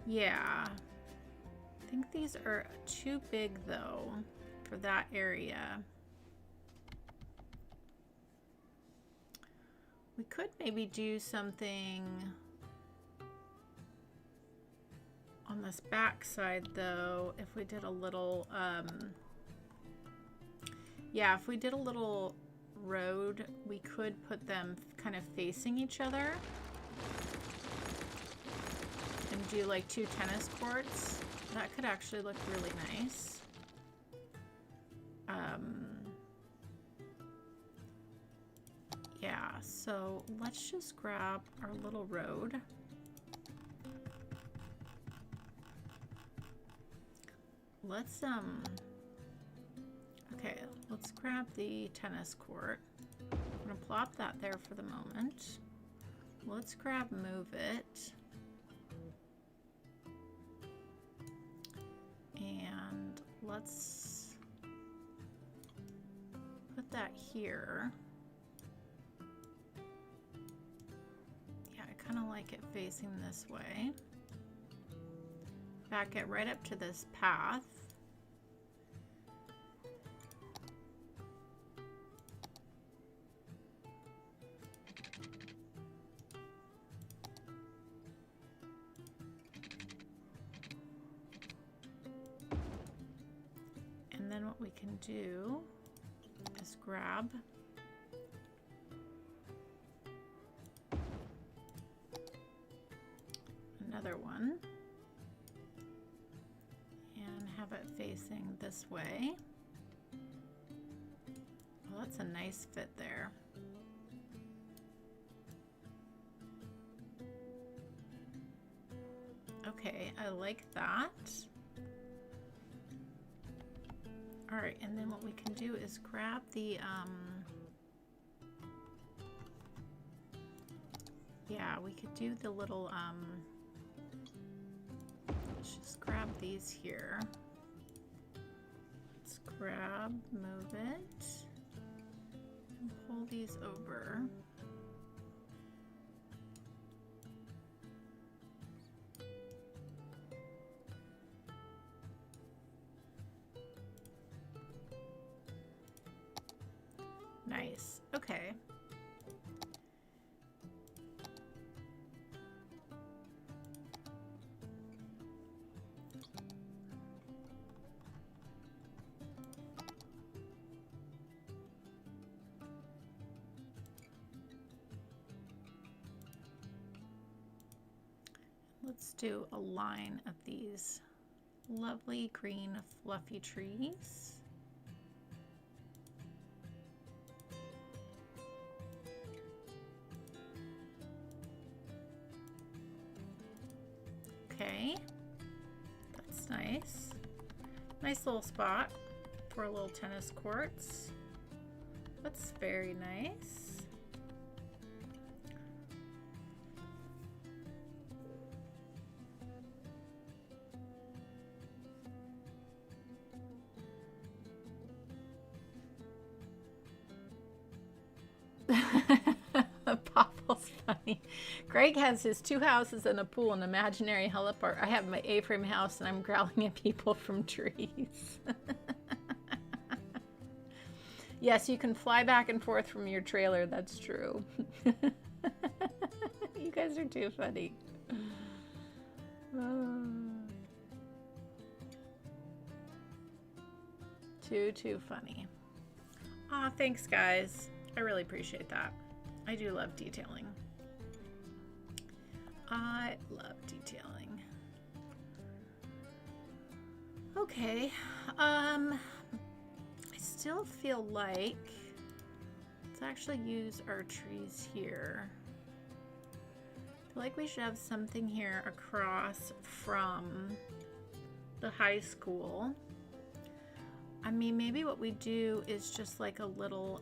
Yeah, I think these are too big though for that area. We could maybe do something on this back side though, if we did a little yeah, if we did a little road, we could put them kind of facing each other and do like 2 tennis courts. That could actually look really nice. Yeah, so let's just grab our little road. Let's okay, let's grab the tennis court. I'm gonna plop that there for the moment. Let's grab move it. And let's put that here. Yeah, I kind of like it facing this way. Back it right up to this path. And then what we can do is grab another one and have it facing this way. Well, that's a nice fit there. Okay, I like that. All right, and then what we can do is grab the, yeah, we could do the little, let's just grab these here. Let's grab, move it, and pull these over. Nice. Okay. Let's do a line of these lovely green fluffy trees. Okay, that's nice. Nice little spot for little tennis courts. That's very nice. Popple's funny. Greg has his 2 houses and a pool and imaginary heliport. I have my A-frame house and I'm growling at people from trees. Yes, you can fly back and forth from your trailer. That's true. You guys are too funny. Too funny. Aw, thanks guys. I really appreciate that. I do love detailing. I love detailing. Okay. I still feel like let's actually use our trees here. I feel like we should have something here across from the high school. I mean, maybe what we do is just like a little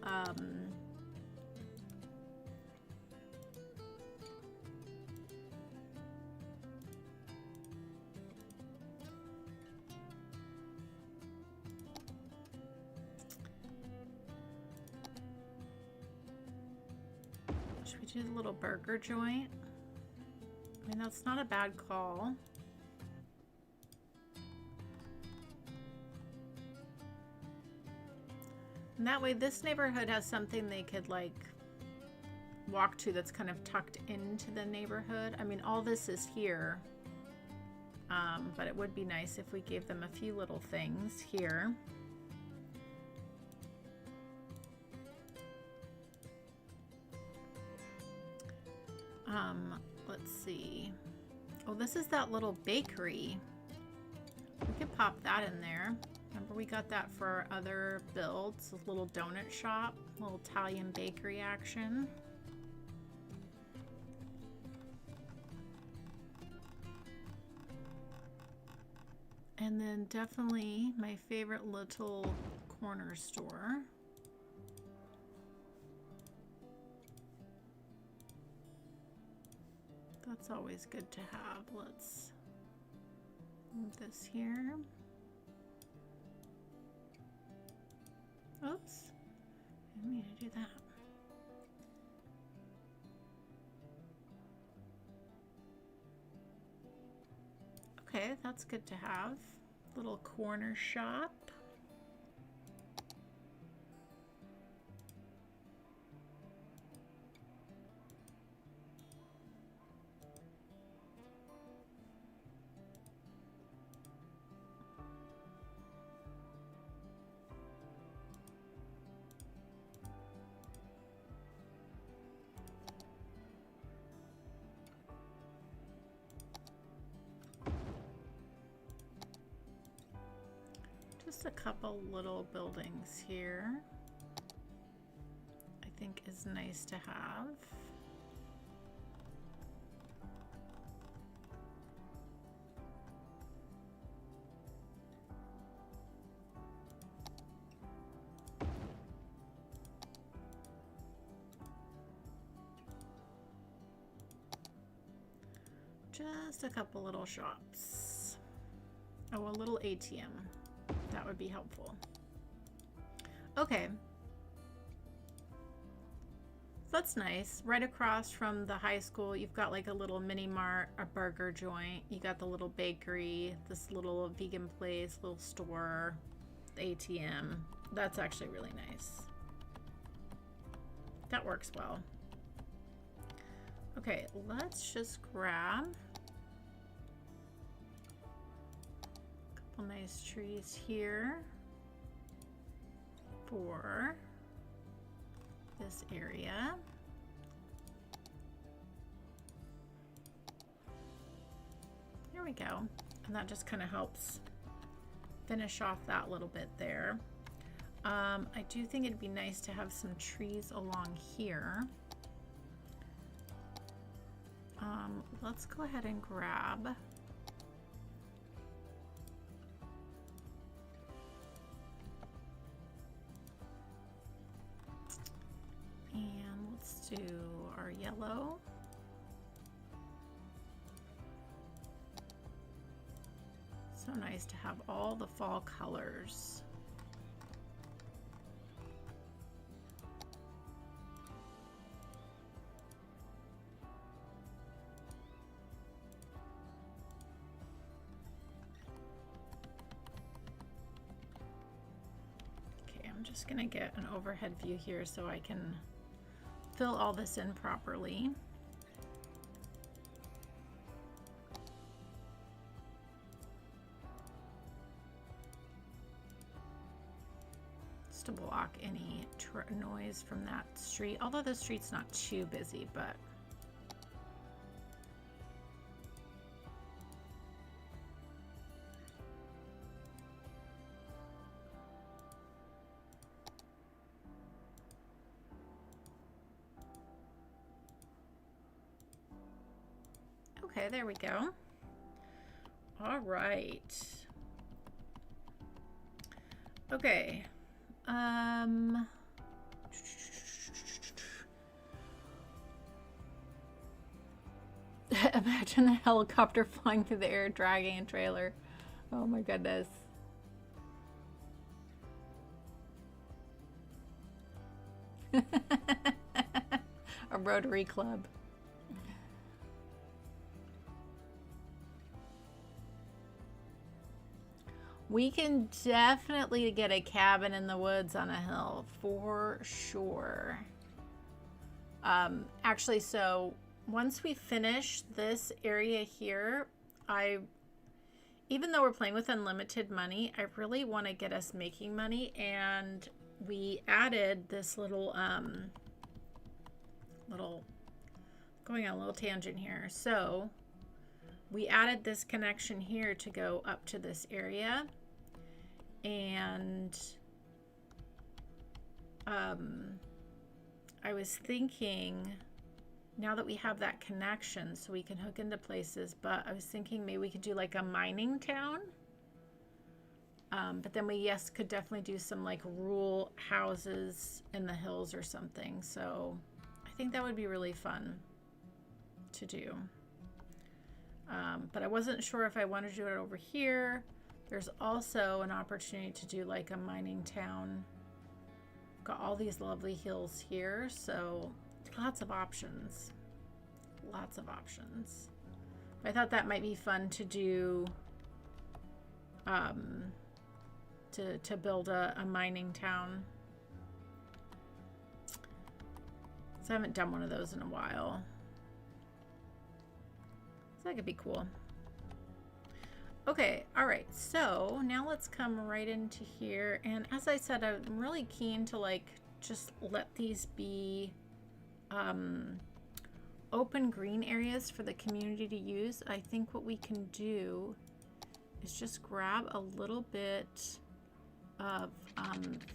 should we do the little burger joint? I mean, that's not a bad call. And that way this neighborhood has something they could like walk to that's kind of tucked into the neighborhood. I mean, all this is here, but it would be nice if we gave them a few little things here. Let's see. Oh, this is that little bakery. We could pop that in there. Remember we got that for our other builds, a little donut shop, a little Italian bakery action. And then definitely my favorite little corner store. That's always good to have. Let's move this here. Oops, I didn't mean to do that. Okay, that's good to have. Little corner shop. just a couple little buildings here, I think is nice to have. Just a couple little shops. Oh, a little ATM. That would be helpful. Okay. That's nice. Right across from the high school, you've got like a little mini mart, a burger joint. You got the little bakery, this little vegan place, little store, the ATM. That's actually really nice. That works well. Okay, let's just grab a couple nice trees here for this area. There we go. And that just kind of helps finish off that little bit there. I do think it'd be nice to have some trees along here. Let's go ahead and grab and let's do our yellow. So nice to have all the fall colors. I'm just going to get an overhead view here so I can fill all this in properly. Just to block any noise from that street, although the street's not too busy, but okay, there we go. All right. Okay. Imagine the helicopter flying through the air, dragging a trailer. Oh my goodness. A Rotary Club. We can definitely get a cabin in the woods on a hill for sure. Actually, so once we finish this area here, even though we're playing with unlimited money, I really want to get us making money, and we added this little going on a little tangent here. So we added this connection here to go up to this area, and I was thinking, now that we have that connection so we can hook into places, but I was thinking maybe we could do like a mining town. But then we, yes, could definitely do some like rural houses in the hills or something. So I think that would be really fun to do. But I wasn't sure if I wanted to do it over here. There's also an opportunity to do like a mining town. Got all these lovely hills here, so lots of options. Lots of options. I thought that might be fun to do, to build a mining town. So I haven't done one of those in a while. So that could be cool. Okay, all right, so now let's come right into here. And as I said, I'm really keen to like just let these be open green areas for the community to use. I think what we can do is just grab a little bit of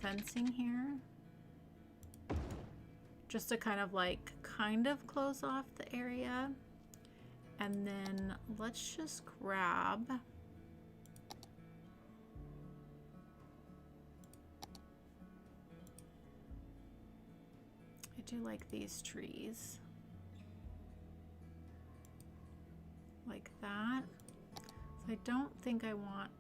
fencing here, just to kind of close off the area. And then let's just grab I do like these trees like that. So I don't think I want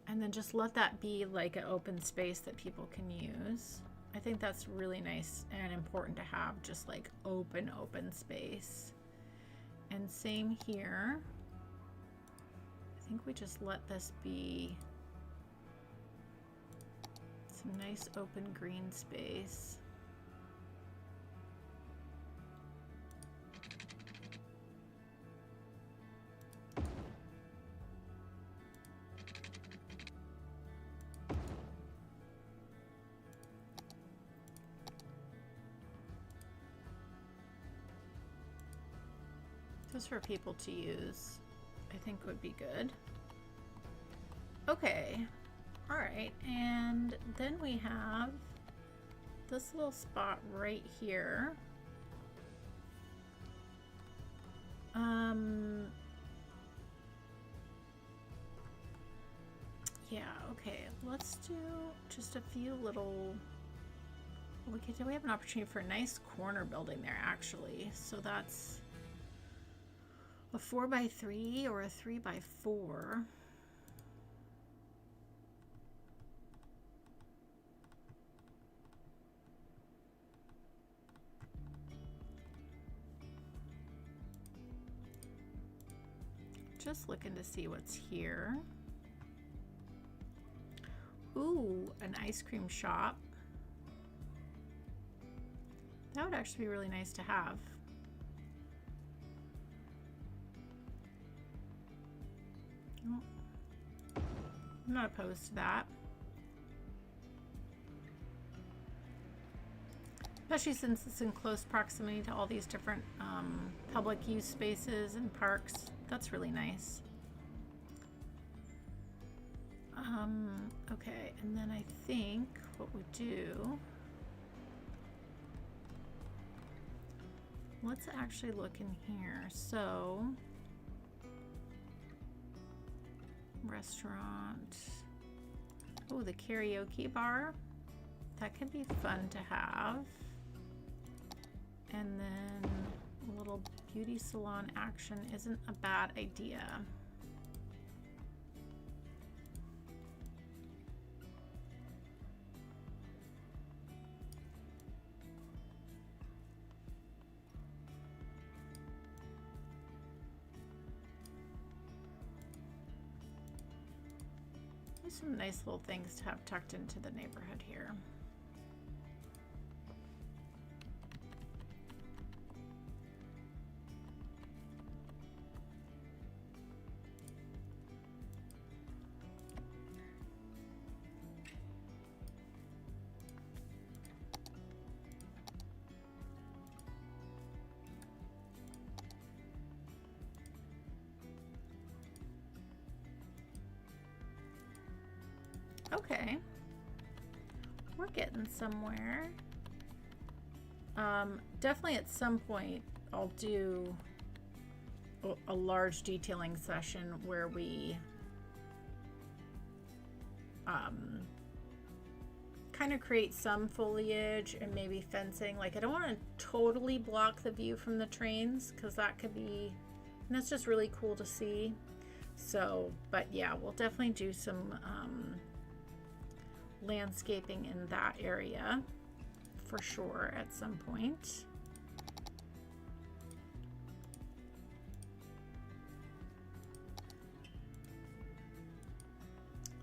and then just let that be like an open space that people can use. I think that's really nice and important to have, just like open space. And same here. I think we just let this be some nice open green space. Just for people to use, I think would be good. Okay, all right, and then we have this little spot right here. Yeah, okay, let's do just a few little, we have an opportunity for a nice corner building there actually. So that's a 4x3 or a 3x4. Just looking to see what's here. Ooh, an ice cream shop. That would actually be really nice to have. I'm not opposed to that. Especially since it's in close proximity to all these different public use spaces and parks. That's really nice. Okay, and then I think what we do, let's actually look in here. So restaurant. Oh, the karaoke bar. That could be fun to have. And then a little beauty salon action isn't a bad idea. Some nice little things to have tucked into the neighborhood here. Okay, we're getting somewhere. Definitely at some point I'll do a large detailing session where we kind of create some foliage and maybe fencing. Like, I don't want to totally block the view from the trains because that could be, and that's just really cool to see. So, but yeah, we'll definitely do some landscaping in that area for sure at some point.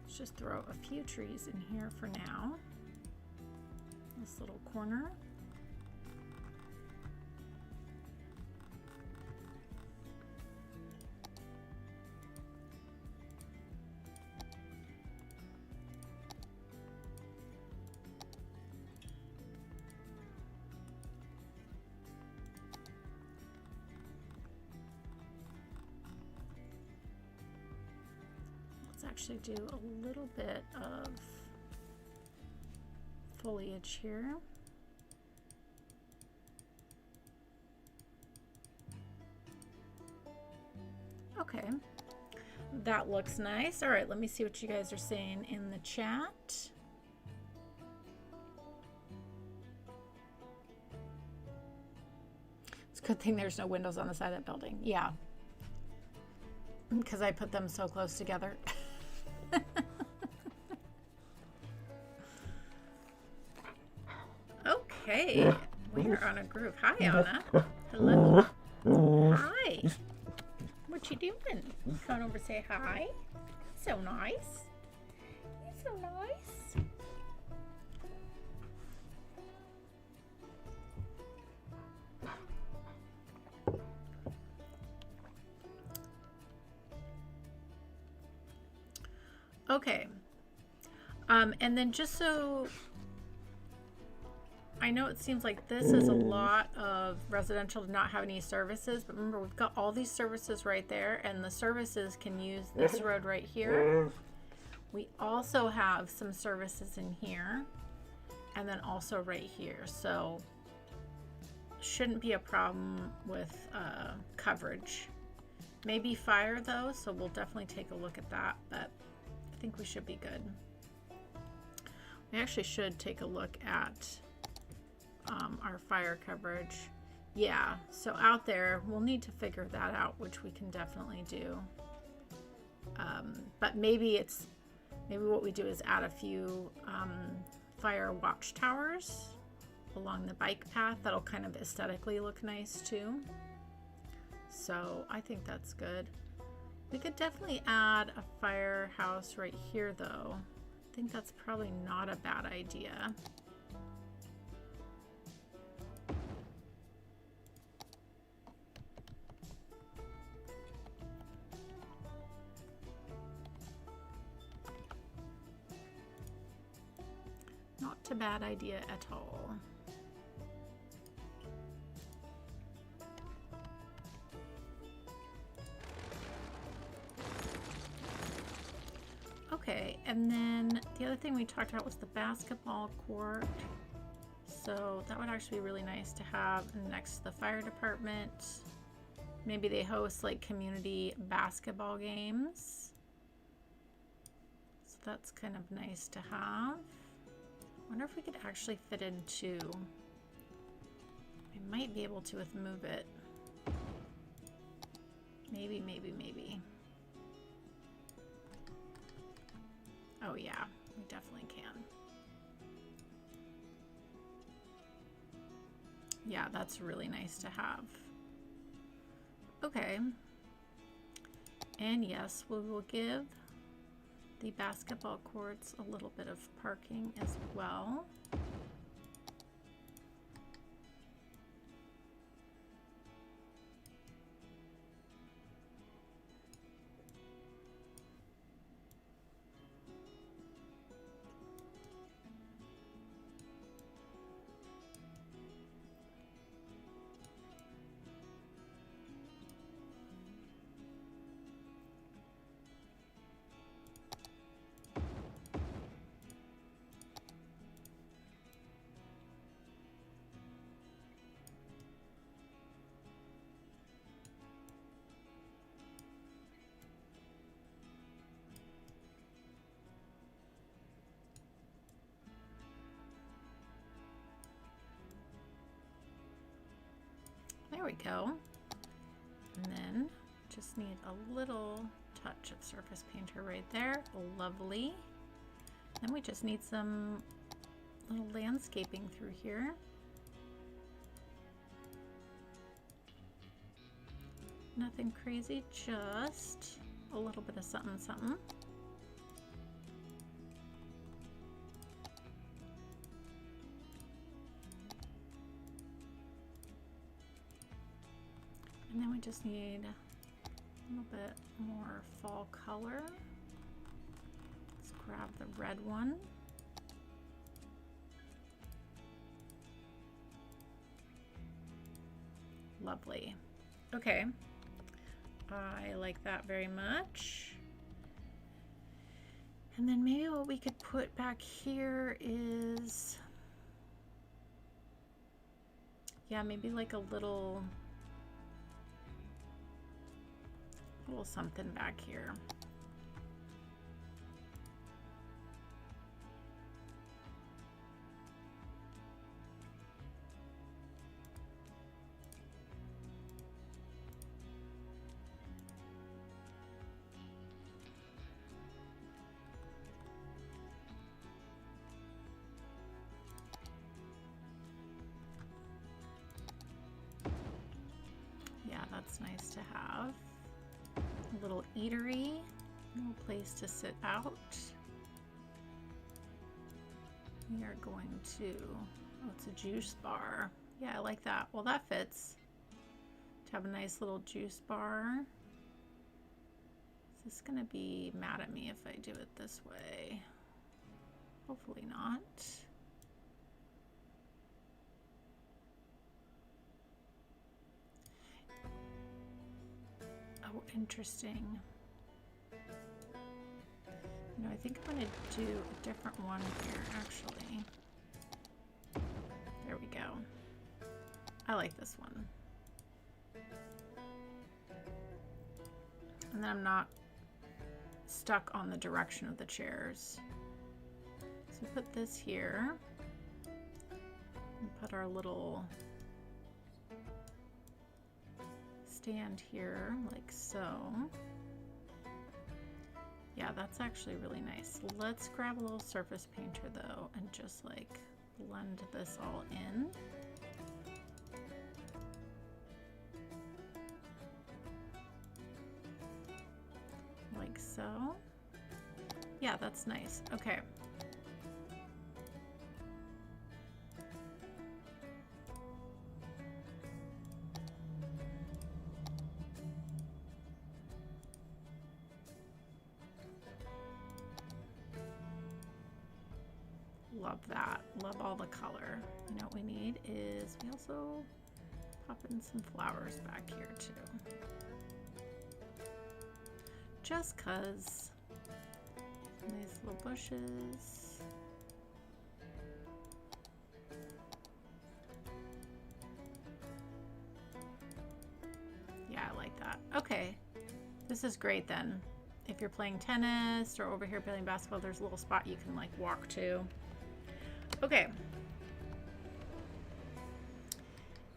Let's just throw a few trees in here for now. This little corner. actually do a little bit of foliage here. Okay, that looks nice. All right, let me see what you guys are saying in the chat. It's a good thing there's no windows on the side of that building. Yeah, because I put them so close together. Okay, we're on a groove. Hi, Anna. Hello. Hi. What you doing? Come over, say hi. So nice. You're so nice. Okay. And then just so I know, it seems like this is a lot of residential to not have any services, but remember, we've got all these services right there, and the services can use this road right here. We also have some services in here, and then also right here. So shouldn't be a problem with coverage. Maybe fire though, so we'll definitely take a look at that, but I think we should be good. We actually should take a look at our fire coverage. Yeah, so out there we'll need to figure that out, which we can definitely do. But maybe what we do is add a few fire watchtowers along the bike path. That'll kind of aesthetically look nice too. So I think that's good. We could definitely add a firehouse right here though. I think that's probably not a bad idea. Not a bad idea at all. Okay, and then the other thing we talked about was the basketball court. So that would actually be really nice to have next to the fire department. Maybe they host like community basketball games. So that's kind of nice to have. I wonder if we could actually fit in two. We might be able to with Move It. Maybe, maybe, maybe. Oh yeah, we definitely can. Yeah, that's really nice to have. Okay. And yes, we will give the basketball courts a little bit of parking as well. There we go. And then just need a little touch of surface painter right there. Lovely. Then we just need some little landscaping through here. Nothing crazy, just a little bit of something, something. And then we just need a little bit more fall color. Let's grab the red one. Lovely. Okay. I like that very much. And then maybe what we could put back here is, yeah, maybe like a little something back here. Yeah, that's nice to have. A little eatery, little place to sit out. We are going to, oh, it's a juice bar. Yeah, I like that. Well, that fits. To have a nice little juice bar. Is this gonna be mad at me if I do it this way? Hopefully not. Oh, interesting. No, I think I'm going to do a different one here, actually. There we go. I like this one. And then I'm not stuck on the direction of the chairs. So put this here. And put our little stand here, like so. Yeah, that's actually really nice. Let's grab a little surface painter though and just like blend this all in. Like so. Yeah, that's nice. Okay. Love that. Love all the color. You know what we need is we also pop in some flowers back here too. Just cause. Nice little bushes. Yeah, I like that. Okay. This is great then. If you're playing tennis or over here playing basketball, there's a little spot you can like walk to. Okay.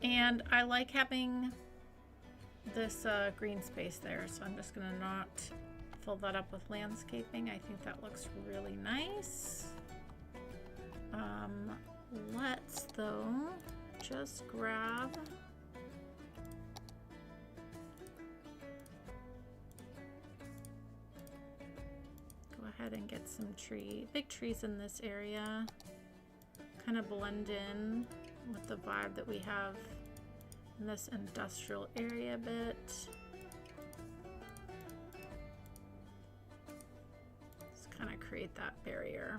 And I like having this green space there, so I'm just gonna not fill that up with landscaping. I think that looks really nice. Let's though just grab ahead and get some big trees in this area. Kind of blend in with the vibe that we have in this industrial area a bit. Just kind of create that barrier.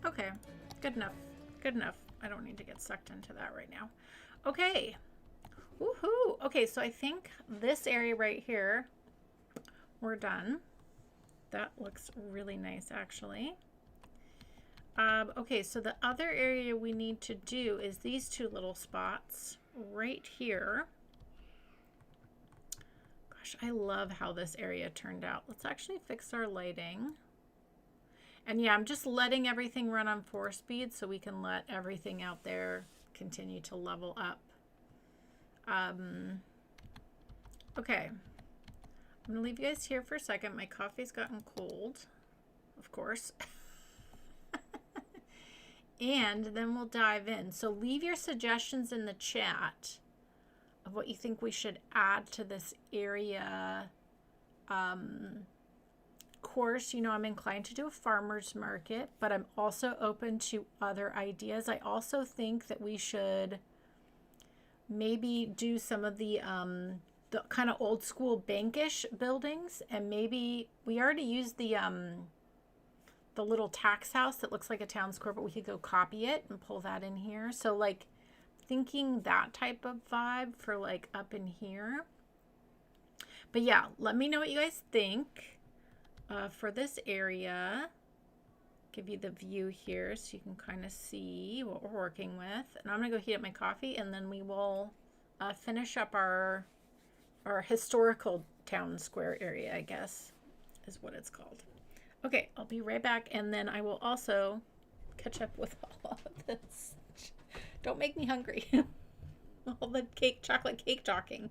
Okay, good enough. Good enough. I don't need to get sucked into that right now. Okay. Woohoo. Okay, so I think this area right here, we're done. That looks really nice, actually. Okay, so the other area we need to do is these two little spots right here. Gosh, I love how this area turned out. Let's actually fix our lighting. And yeah, I'm just letting everything run on 4 speed so we can let everything out there continue to level up. Okay. I'm gonna leave you guys here for a second. My coffee's gotten cold, of course. And then we'll dive in. So leave your suggestions in the chat of what you think we should add to this area. Course, you know, I'm inclined to do a farmer's market, but I'm also open to other ideas. I also think that we should maybe do some of the kind of old school bankish buildings, and maybe we already used the little tax house that looks like a town square, but we could go copy it and pull that in here. So like thinking that type of vibe for like up in here. But yeah, let me know what you guys think for this area. Give you the view here so you can kind of see what we're working with. And I'm gonna go heat up my coffee, and then we will finish up our historical town square area, I guess is what it's called. Okay, I'll be right back, and then I will also catch up with all of this. Don't make me hungry. All the chocolate cake talking.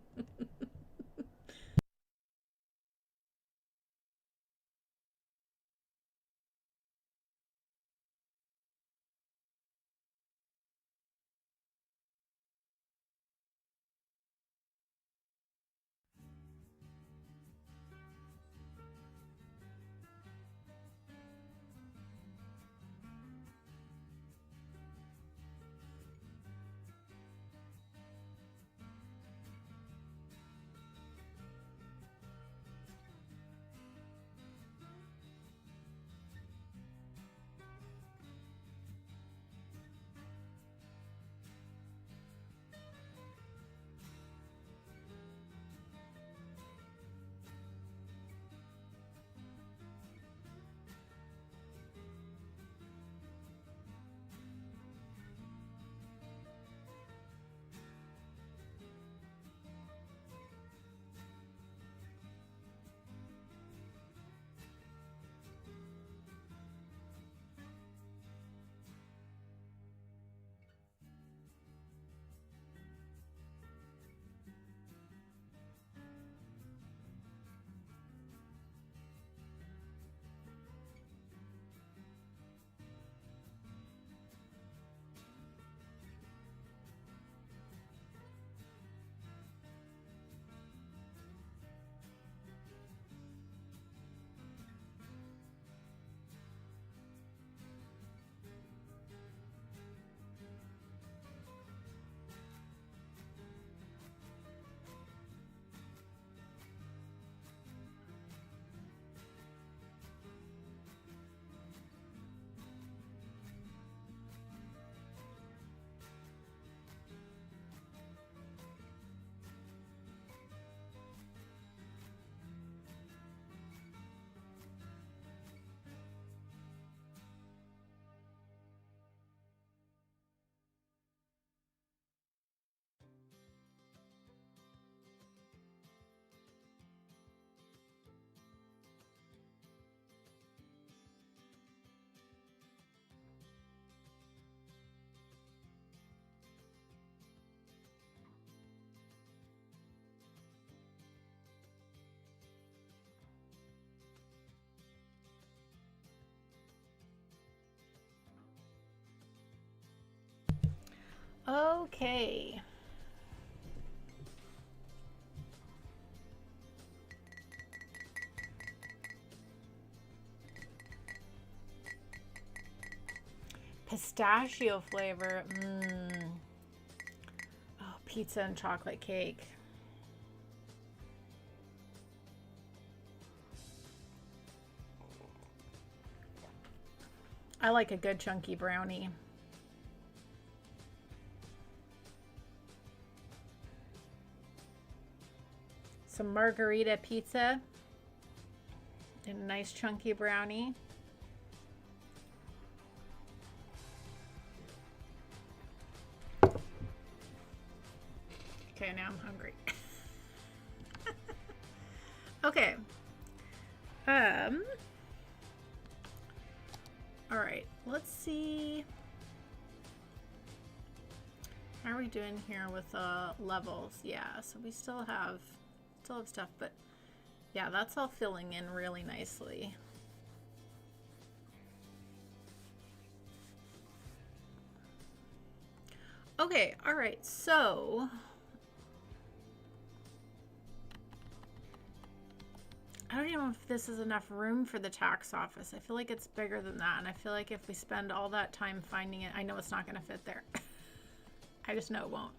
Okay. Pistachio flavor. Oh, pizza and chocolate cake. I like a good chunky brownie. Some margarita pizza and a nice chunky brownie. Okay, now I'm hungry. Okay. All right, let's see. How are we doing here with levels? Yeah, so we still have stuff, but yeah, that's all filling in really nicely. Okay, all right, so I don't even know if this is enough room for the tax office. I feel like it's bigger than that, and I feel like if we spend all that time finding it, I know it's not going to fit there. I just know it won't.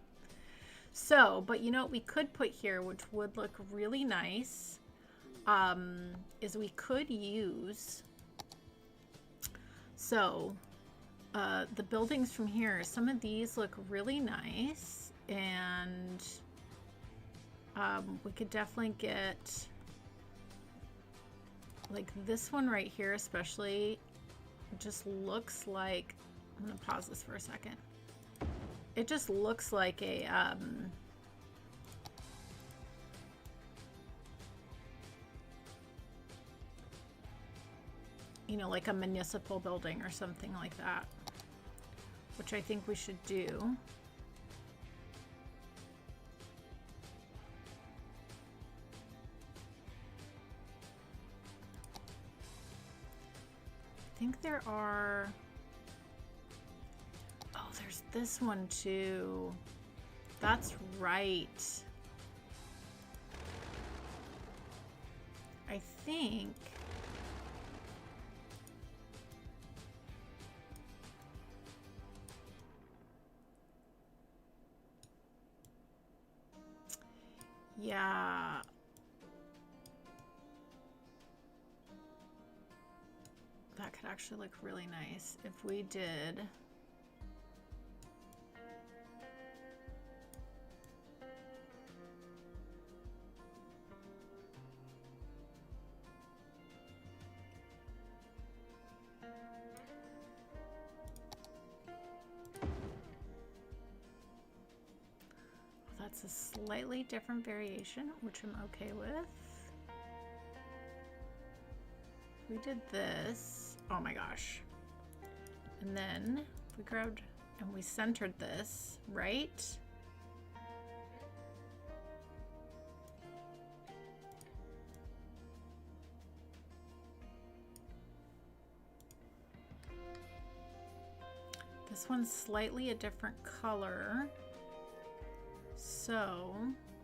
So, but you know what we could put here, which would look really nice, is we could use, so the buildings from here, some of these look really nice, and we could definitely get like this one right here, especially, just looks like, I'm gonna pause this for a second. It just looks like a you know, like a municipal building or something like that, which I think we should do. I think there are, oh, there's this one too. That's right. I think yeah. That could actually look really nice if we did. That's a slightly different variation, which I'm okay with. We did this, oh my gosh. And then we grabbed and we centered this, right? This one's slightly a different color. So,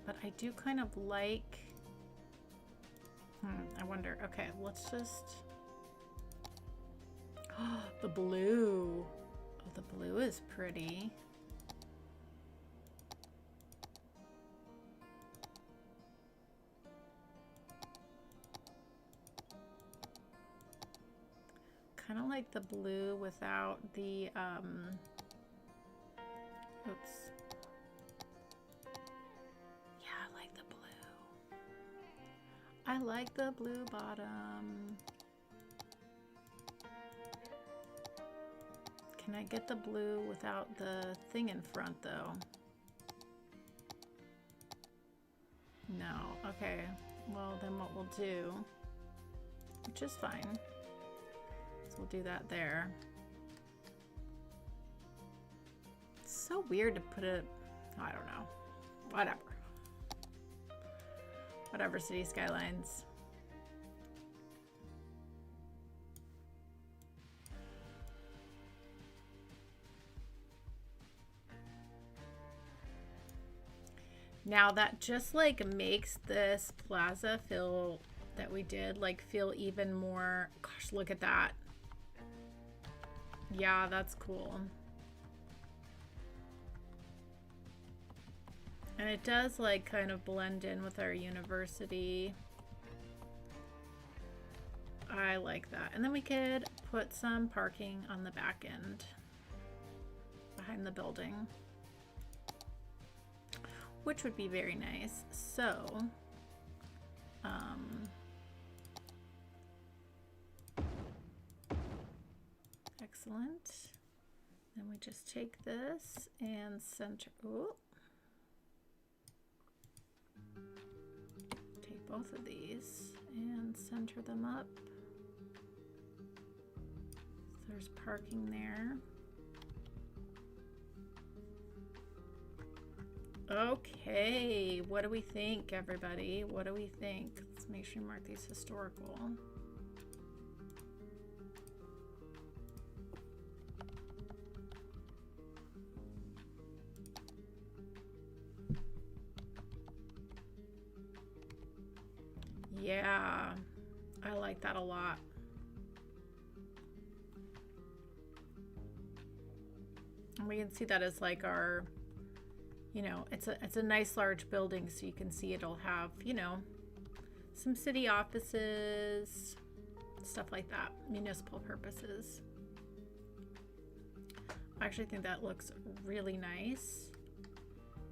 but I do kind of like, I wonder, okay, let's just, oh, the blue. Oh, the blue is pretty. Kind of like the blue without the, oops. I like the blue bottom. Can I get the blue without the thing in front though? No, okay. Well, then what we'll do, which is fine, so we'll do that there. It's so weird to put it, I don't know, whatever. Whatever, City Skylines. Now that just like makes this plaza feel, that we did, like feel even more, gosh, look at that. Yeah, that's cool. And it does like kind of blend in with our university. I like that. And then we could put some parking on the back end behind the building, which would be very nice. So, excellent. Then we just take this and center, ooh. Take both of these and center them up. So there's parking there. Okay, what do we think, everybody? What do we think? Let's make sure we mark these historical. Yeah, I like that a lot. And we can see that as like our, you know, it's a nice large building, so you can see it'll have, you know, some city offices, stuff like that, municipal purposes. I actually think that looks really nice.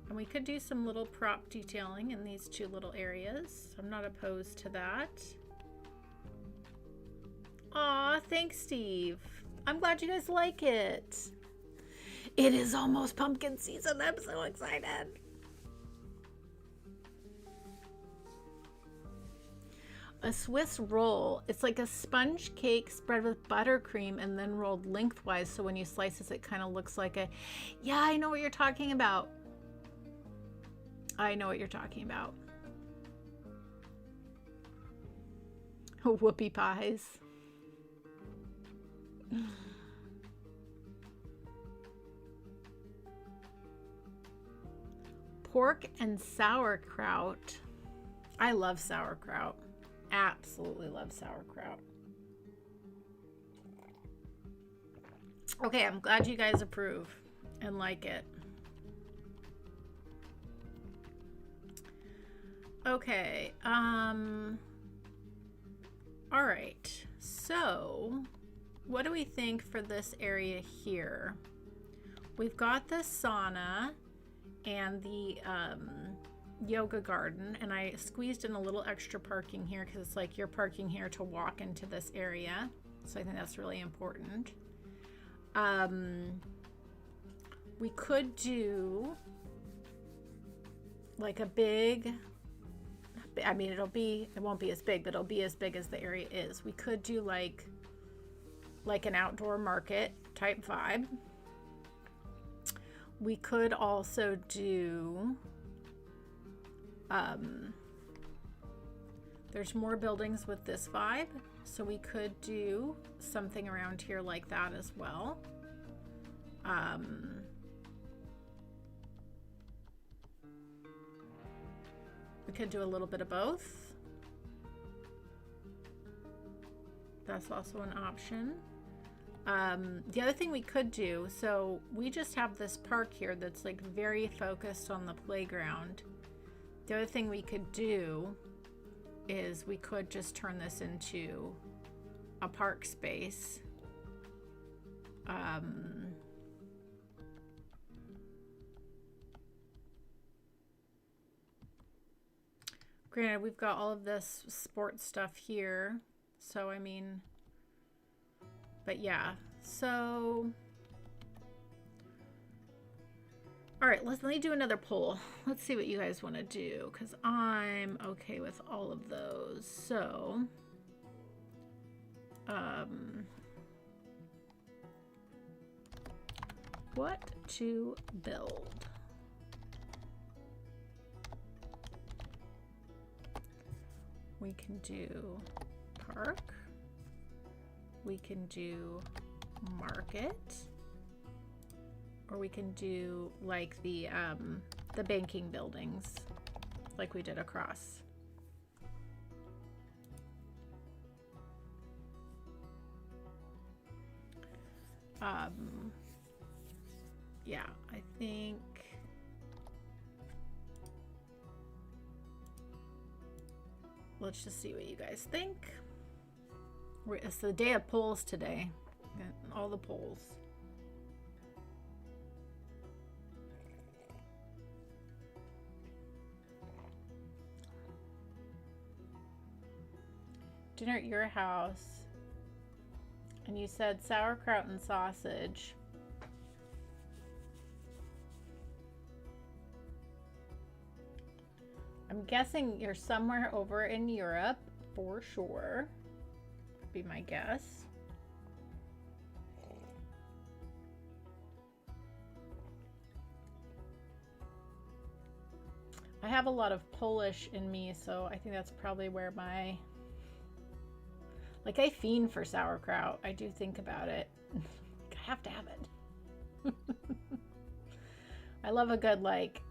And we could do some little prop detailing in these two little areas. I'm not opposed to that. Aw, thanks, Steve. I'm glad you guys like it. It is almost pumpkin season. I'm so excited. A Swiss roll. It's like a sponge cake spread with buttercream and then rolled lengthwise. So when you slice it kind of looks like a... Yeah, I know what you're talking about. I know what you're talking about. Whoopie pies. Pork and sauerkraut. I love sauerkraut. Absolutely love sauerkraut. Okay, I'm glad you guys approve and like it. Okay, all right, so what do we think for this area here? We've got the sauna and the yoga garden, and I squeezed in a little extra parking here because it's like you're parking here to walk into this area, so I think that's really important. We could do like a big, I mean, it won't be as big, but it'll be as big as the area is. We could do like an outdoor market type vibe. We could also do, there's more buildings with this vibe, so we could do something around here like that as well. We could do a little bit of both. That's also an option. The other thing we could do, so we just have this park here that's like very focused on the playground. The other thing we could do is we could just turn this into a park space. Granted, we've got all of this sports stuff here, so I mean, but yeah, so all right, let me do another poll. Let's see what you guys want to do, because I'm okay with all of those. So what to build? We can do park. We can do market, or we can do like the banking buildings, like we did across. Yeah, I think. Let's just see what you guys think. It's the day of polls today. Got all the polls. Dinner at your house. And you said sauerkraut and sausage. I'm guessing you're somewhere over in Europe for sure. Would be my guess. I have a lot of Polish in me, so I think that's probably where my... Like, I fiend for sauerkraut. I do think about it. I have to have it. I love a good, like,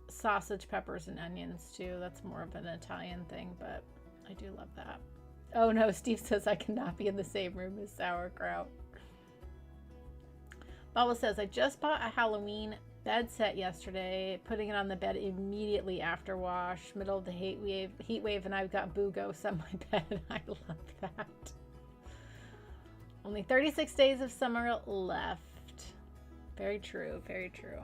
sausage, peppers, and onions, too. That's more of an Italian thing, but I do love that. Oh, no, Steve says I cannot be in the same room as sauerkraut. Baba says, I just bought a Halloween Bed set yesterday, putting it on the bed immediately after wash, middle of the heat wave, and I've got boo ghosts on my bed. I love that. Only 36 days of summer left. Very true, very true.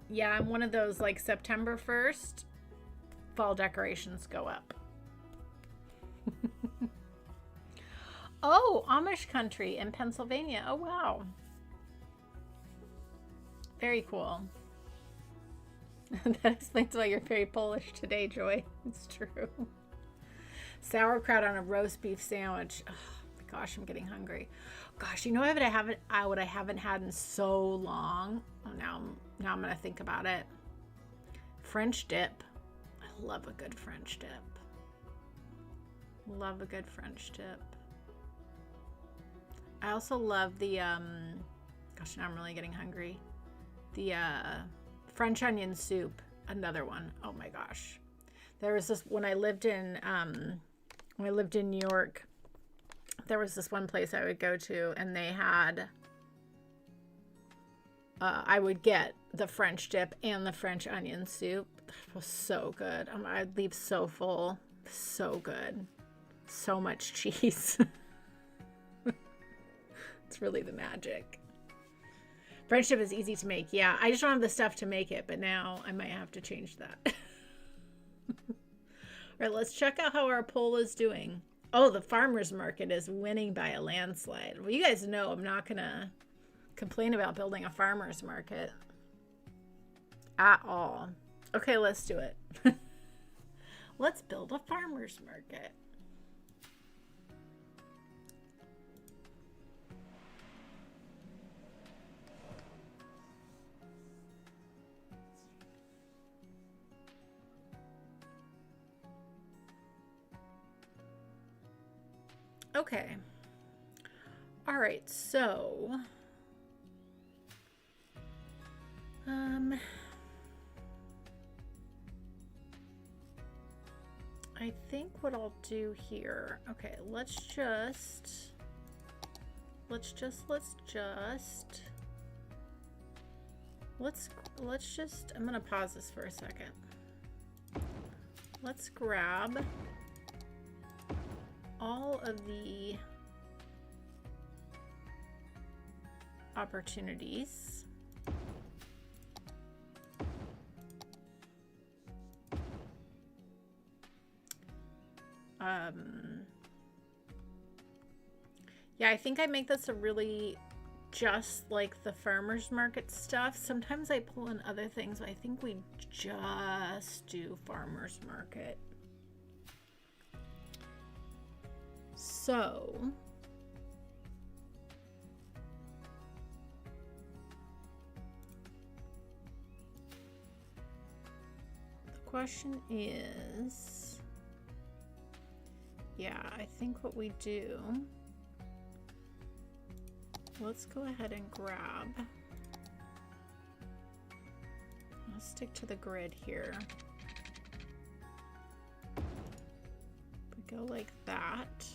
Yeah, I'm one of those, like, September 1st, fall decorations go up. Oh, Amish country in Pennsylvania. Oh, wow. Very cool. That explains why you're very Polish today, Joy. It's true. Sauerkraut on a roast beef sandwich. Oh, my gosh, I'm getting hungry. Gosh, you know what I haven't had in so long? Oh, now I'm going to think about it. French dip. I love a good French dip. Love a good French dip. I also love the, gosh, now I'm really getting hungry. The French onion soup, another one. Oh my gosh. There was this, when I lived in New York, there was this one place I would go to, and they had, I would get the French dip and the French onion soup. It was so good. I'd leave so full. So good. So much cheese. It's really the magic. French dip is easy to make. Yeah, I just don't have the stuff to make it, but now I might have to change that. All right, let's check out how our poll is doing. Oh, the farmer's market is winning by a landslide. Well, you guys know I'm not going to complain about building a farmer's market at all. Okay, let's do it. Let's build a farmer's market. Okay. All right, so I think what I'll do here, okay, let's just, I'm gonna pause this for a second. Let's grab all of the opportunities. Yeah, I think I make this a really just like the farmer's market stuff. Sometimes I pull in other things, but I think we just do farmer's market. So the question is, yeah, I think what we do, let's go ahead and grab, let's stick to the grid here. We go like that.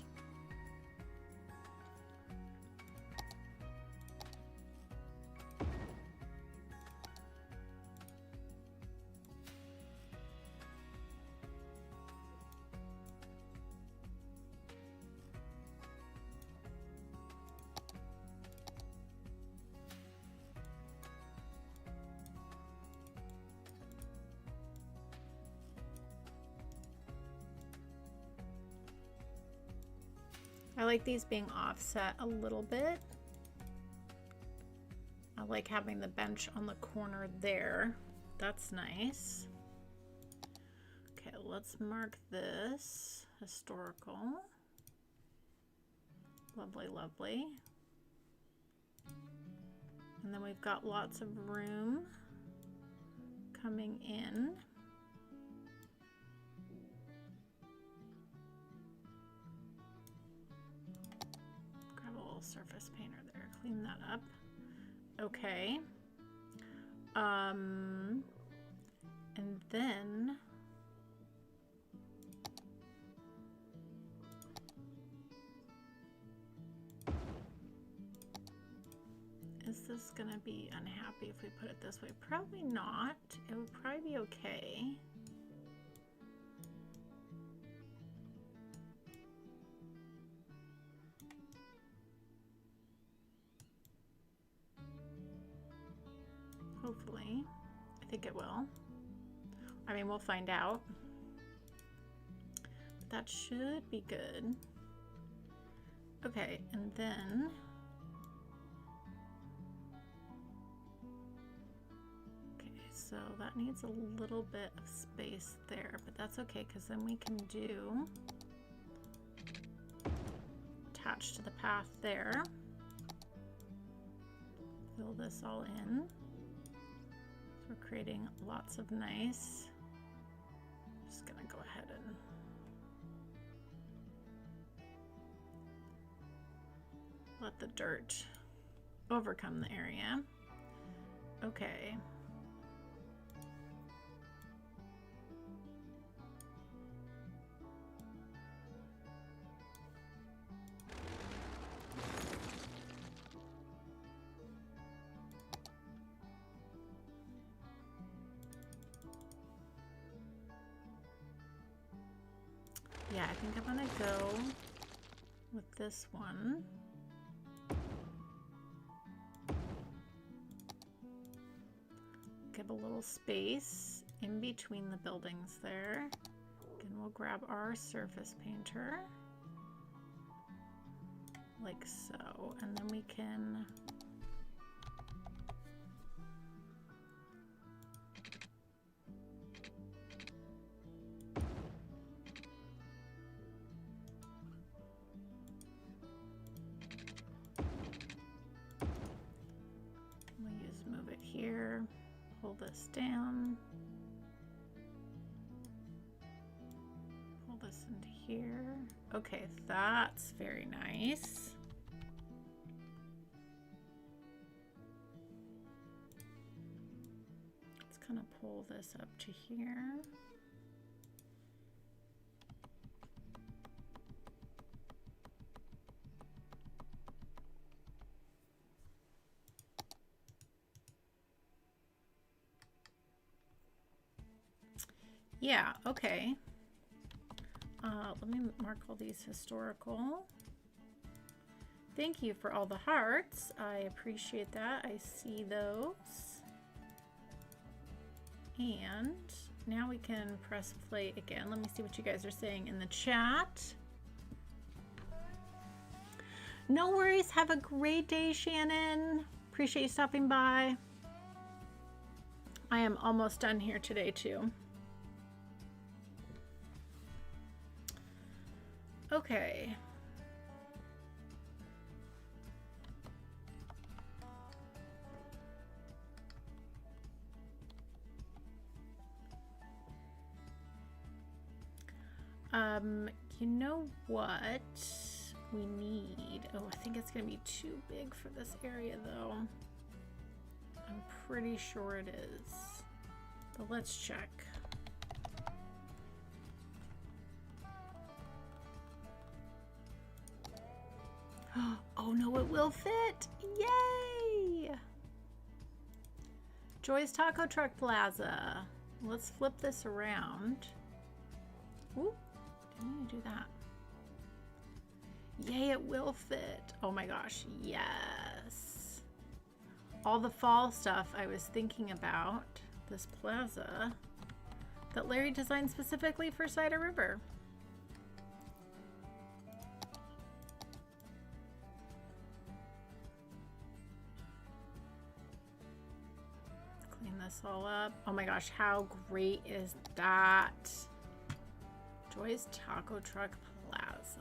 I like these being offset a little bit. I like having the bench on the corner there. That's nice. Okay, let's mark this historical. Lovely, lovely. And then we've got lots of room coming in. Surface painter there, clean that up. Okay. And then this gonna be unhappy if we put it this way? Probably not. It would probably be okay. Hopefully. I think it will. I mean, we'll find out. But that should be good. Okay, and then so that needs a little bit of space there, but that's okay because then we can do attach to the path there. Fill this all in. So we're creating lots of nice. Just gonna go ahead and let the dirt overcome the area. Okay. Yeah, I think I'm gonna go with this one. Give a little space in between the buildings there. And we'll grab our surface painter like so, and then we can move it here, pull this down, pull this into here. Okay, that's very nice. Let's kind of pull this up to here. Yeah, okay. Let me mark all these historical. Thank you for all the hearts. I appreciate that. I see those. And now we can press play again. Let me see what you guys are saying in the chat. No worries. Have a great day, Shannon. Appreciate you stopping by. I am almost done here today, too. Okay. You know what we need? Oh, I think it's gonna be too big for this area though. I'm pretty sure it is, but let's check. Oh no, it will fit! Yay! Joy's Taco Truck Plaza. Let's flip this around. Ooh, didn't mean to do that. Yay, it will fit. Oh my gosh, yes. All the fall stuff I was thinking about, this plaza that Larry designed specifically for Sidai River. Clean this all up. Oh my gosh, how great is that? Joy's Taco Truck Plaza.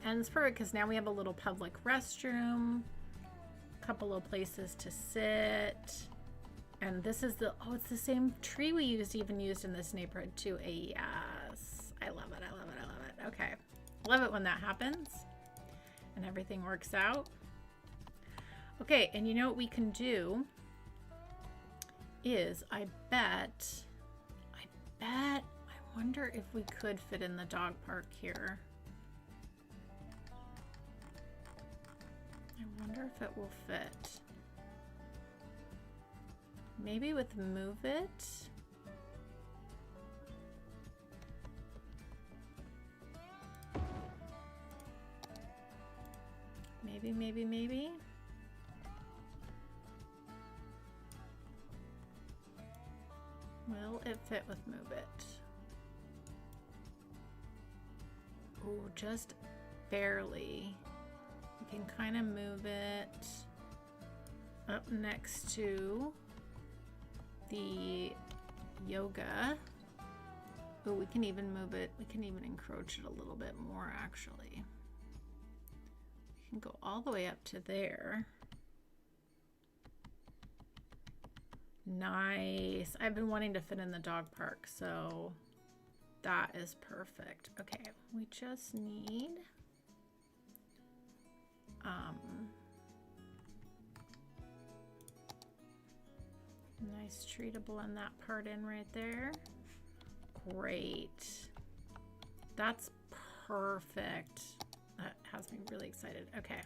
And it's perfect because now we have a little public restroom, a couple of places to sit. And this is the, oh, it's the same tree we even used in this neighborhood too. Yes. I love it, I love it, I love it. Okay. Love it when that happens and everything works out. Okay, and you know what we can do is I wonder if we could fit in the dog park here. I wonder if it will fit. Maybe with move it. Maybe. Will it fit with move it? Oh, just barely. We can kind of move it up next to the yoga. Oh, we can even move it. We can even encroach it a little bit more, actually. We can go all the way up to there. Nice. I've been wanting to fit in the dog park, so that is perfect. Okay, we just need nice tree to blend that part in right there. Great. That's perfect. That has me really excited. Okay.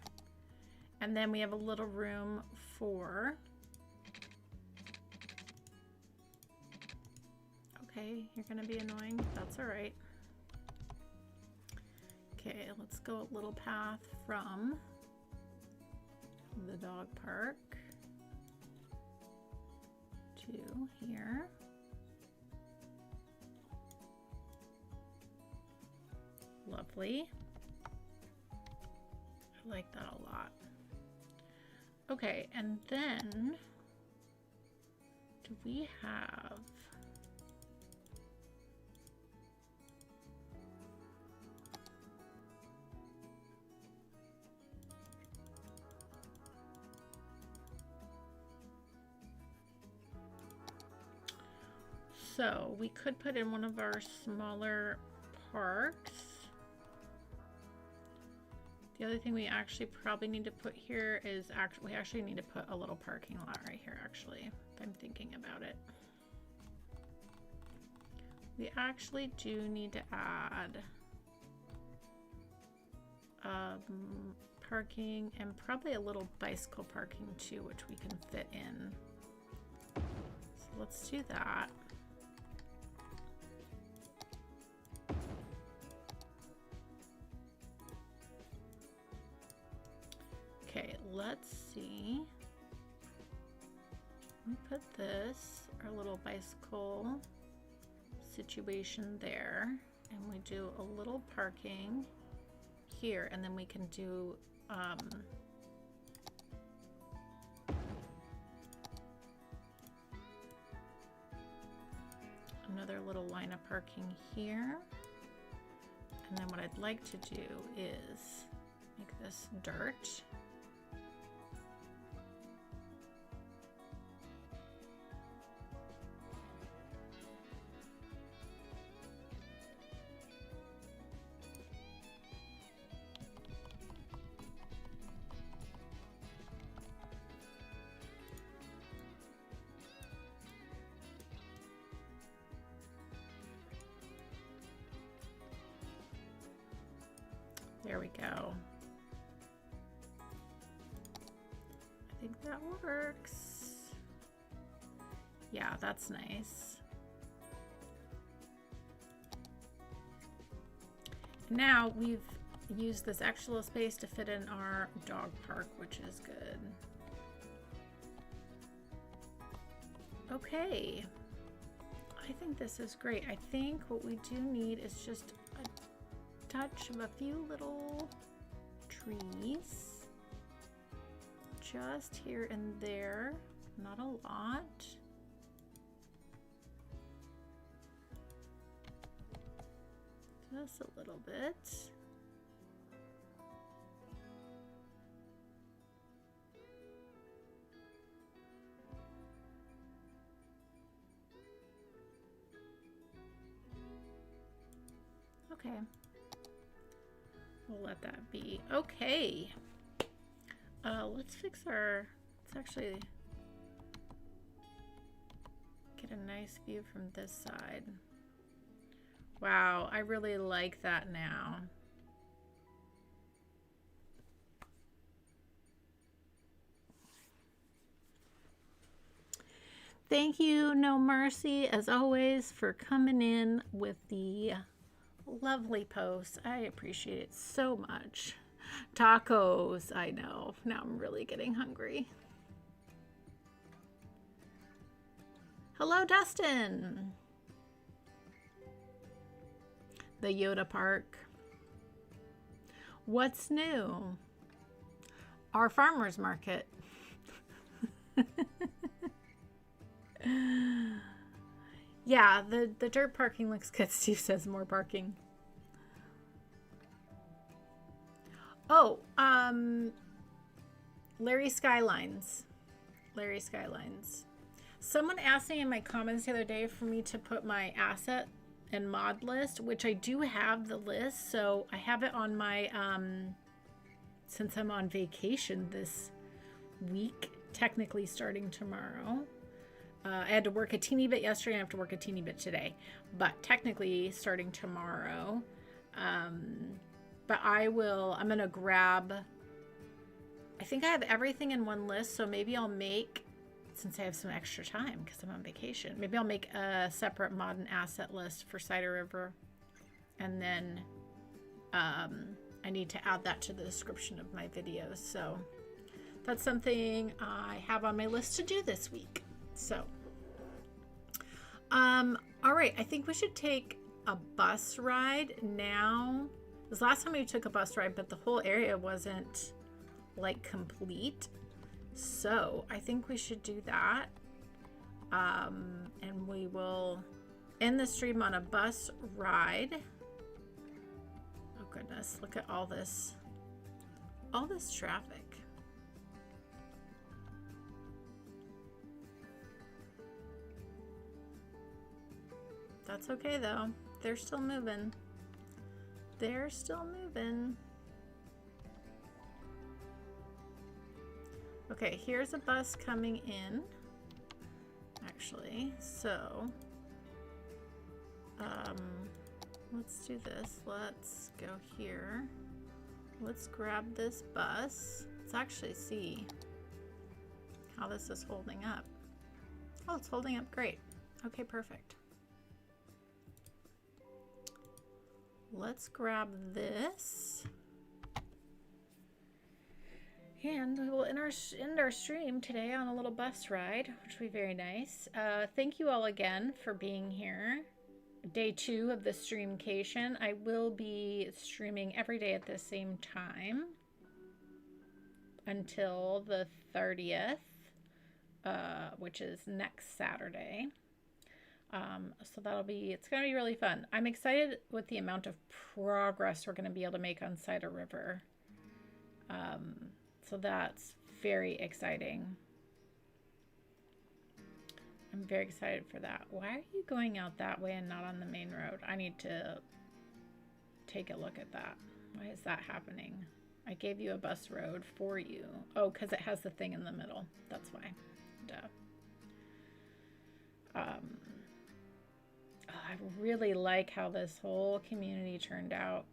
And then we have a little room for... Okay, you're gonna be annoying. That's all right. Okay, let's go a little path from the dog park to here. Lovely. I like that a lot. Okay, and then do we have... So we could put in one of our smaller parks. The other thing we actually probably need to put here is we actually need to put a little parking lot right here, actually, if I'm thinking about it. We actually do need to add parking and probably a little bicycle parking too, which we can fit in. So let's do that. Okay, let's see. We put this, our little bicycle situation there, and we do a little parking here, and then we can do another little line of parking here. And then what I'd like to do is make this dirt. There we go. I think that works. Yeah, that's nice. Now we've used this extra space to fit in our dog park, which is good. Okay. I think this is great. I think what we do need is just a touch of a few little trees just here and there, not a lot. Just a little bit. Okay. We'll let that be. Okay. Let's fix our, let's actually get a nice view from this side. Wow, I really like that now. Thank you, No Mercy, as always, for coming in with the lovely posts. I appreciate it so much. Tacos, I know. Now I'm really getting hungry. Hello, Dustin. The Yoda Park. What's new? Our farmer's market. Yeah, the dirt parking looks good. Steve says more parking. Oh, Larry Skylines. Larry Skylines. Someone asked me in my comments the other day for me to put my asset and mod list, which I do have the list. So I have it on my, since I'm on vacation this week, technically starting tomorrow. I had to work a teeny bit yesterday and I have to work a teeny bit today, but technically starting tomorrow. But I'm going to grab, I think I have everything in one list. So maybe I'll make, since I have some extra time because I'm on vacation, maybe I'll make a separate mod and asset list for Sidai River. And then I need to add that to the description of my videos. So that's something I have on my list to do this week. So, all right, I think we should take a bus ride now. This last time we took a bus ride, but the whole area wasn't like complete. So I think we should do that. And we will end the stream on a bus ride. Oh goodness, look at all this traffic. That's okay though. They're still moving. They're still moving. Okay, here's a bus coming in. Actually, so let's do this. Let's go here. Let's grab this bus. Let's actually see how this is holding up. Oh, it's holding up great. Okay, perfect. Let's grab this. And we will end our stream today on a little bus ride, which will be very nice. Thank you all again for being here. Day 2 of the streamcation. I will be streaming every day at the same time until the 30th, which is next Saturday. So it's going to be really fun. I'm excited with the amount of progress we're going to be able to make on Sidai River. So that's very exciting. I'm very excited for that. Why are you going out that way and not on the main road? I need to take a look at that. Why is that happening? I gave you a bus road for you. Oh, because it has the thing in the middle. That's why. Duh. I really like how this whole community turned out.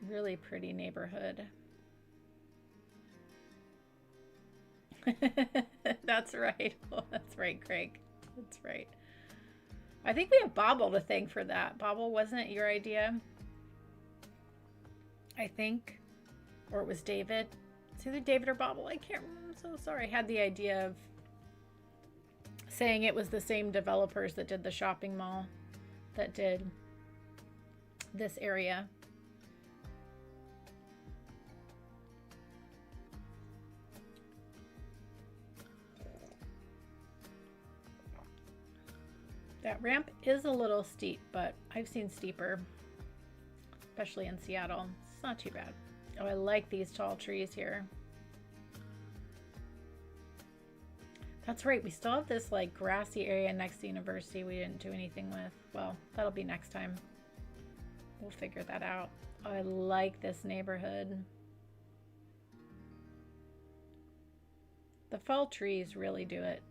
Really pretty neighborhood. That's right. Oh, that's right, Craig. That's right. I think we have Bobble to thank for that. Bobble, wasn't it your idea? I think. Or it was David. It's either David or Bobble. I can't remember. I'm so sorry. I had the idea of saying it was the same developers that did the shopping mall that did this area. That ramp is a little steep, but I've seen steeper, especially in Seattle. It's not too bad. Oh, I like these tall trees here. That's right. We still have this like grassy area next to university we didn't do anything with. Well, that'll be next time. We'll figure that out. Oh, I like this neighborhood. The fall trees really do it.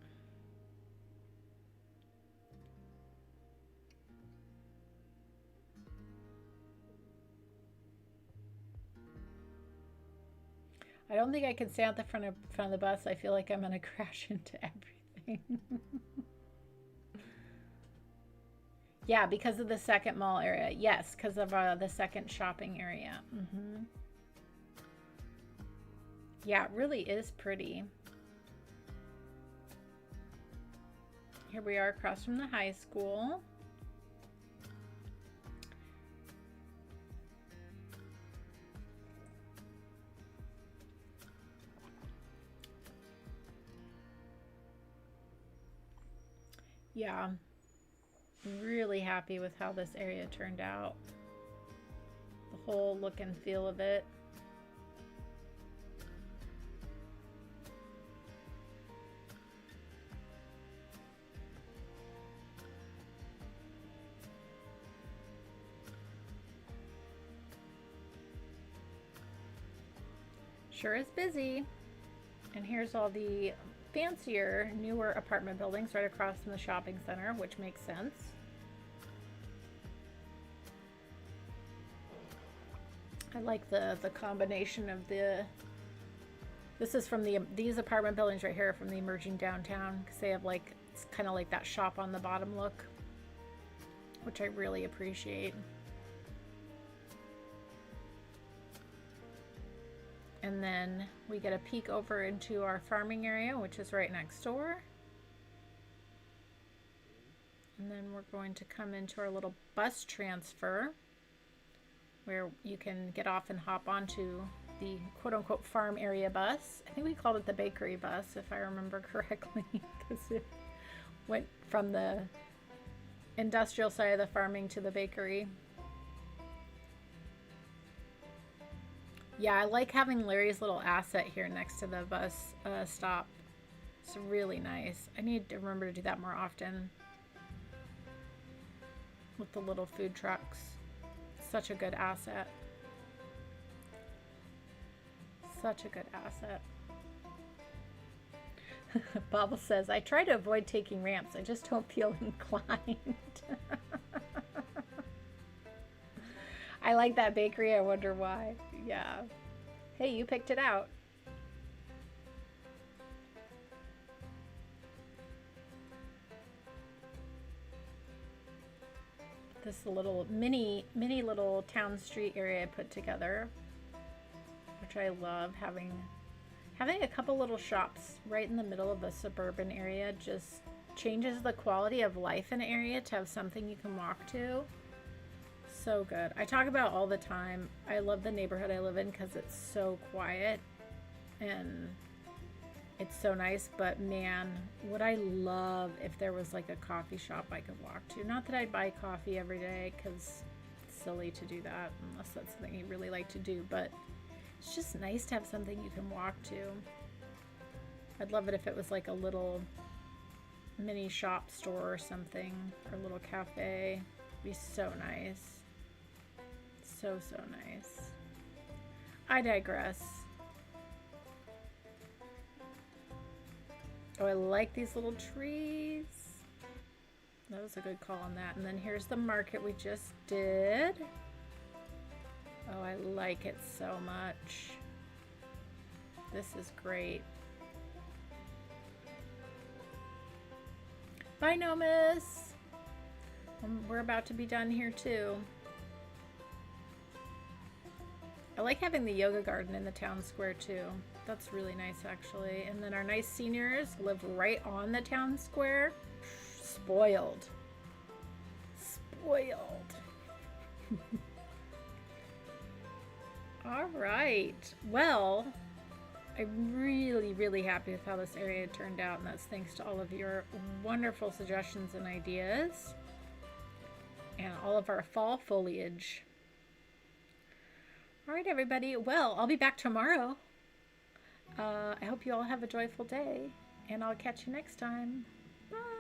I don't think I can stay at the front of the bus. I feel like I'm going to crash into everything. Yeah, because of the second mall area. Yes, because of the second shopping area. Yeah, it really is pretty. Here we are across from the high school. Yeah, really happy with how this area turned out. The whole look and feel of it. Sure is busy. And here's all the fancier, newer apartment buildings right across from the shopping center, which makes sense. I like the combination of the, this is from these apartment buildings right here from the emerging downtown, because they have like, it's kind of like that shop on the bottom look, which I really appreciate. And then we get a peek over into our farming area, which is right next door. And then we're going to come into our little bus transfer where you can get off and hop onto the quote-unquote farm area bus. I think we called it the bakery bus, if I remember correctly, because it went from the industrial side of the farming to the bakery. Yeah, I like having Larry's little asset here next to the bus stop. It's really nice. I need to remember to do that more often with the little food trucks. Such a good asset. Such a good asset. Bobble says, I try to avoid taking ramps. I just don't feel inclined. I like that bakery. I wonder why. Yeah. Hey, you picked it out. This little mini little town street area I put together, which I love. Having a couple little shops right in the middle of a suburban area just changes the quality of life in an area to have something you can walk to. So good. I talk about all the time. I love the neighborhood I live in because it's so quiet and it's so nice, but man, would I love if there was like a coffee shop I could walk to. Not that I'd buy coffee every day because it's silly to do that unless that's something you really like to do, but it's just nice to have something you can walk to. I'd love it if it was like a little mini shop store or something, or a little cafe. It'd be so nice. So nice. I digress. Oh, I like these little trees. That was a good call on that. And then here's the market we just did. Oh, I like it so much. This is great. Bye, Nomus. We're about to be done here too. I like having the yoga garden in the town square too. That's really nice actually. And then our nice seniors live right on the town square. Spoiled. Spoiled. All right. Well, I'm really happy with how this area turned out, and that's thanks to all of your wonderful suggestions and ideas and all of our fall foliage. All right, everybody. Well, I'll be back tomorrow. I hope you all have a joyful day, and I'll catch you next time. Bye.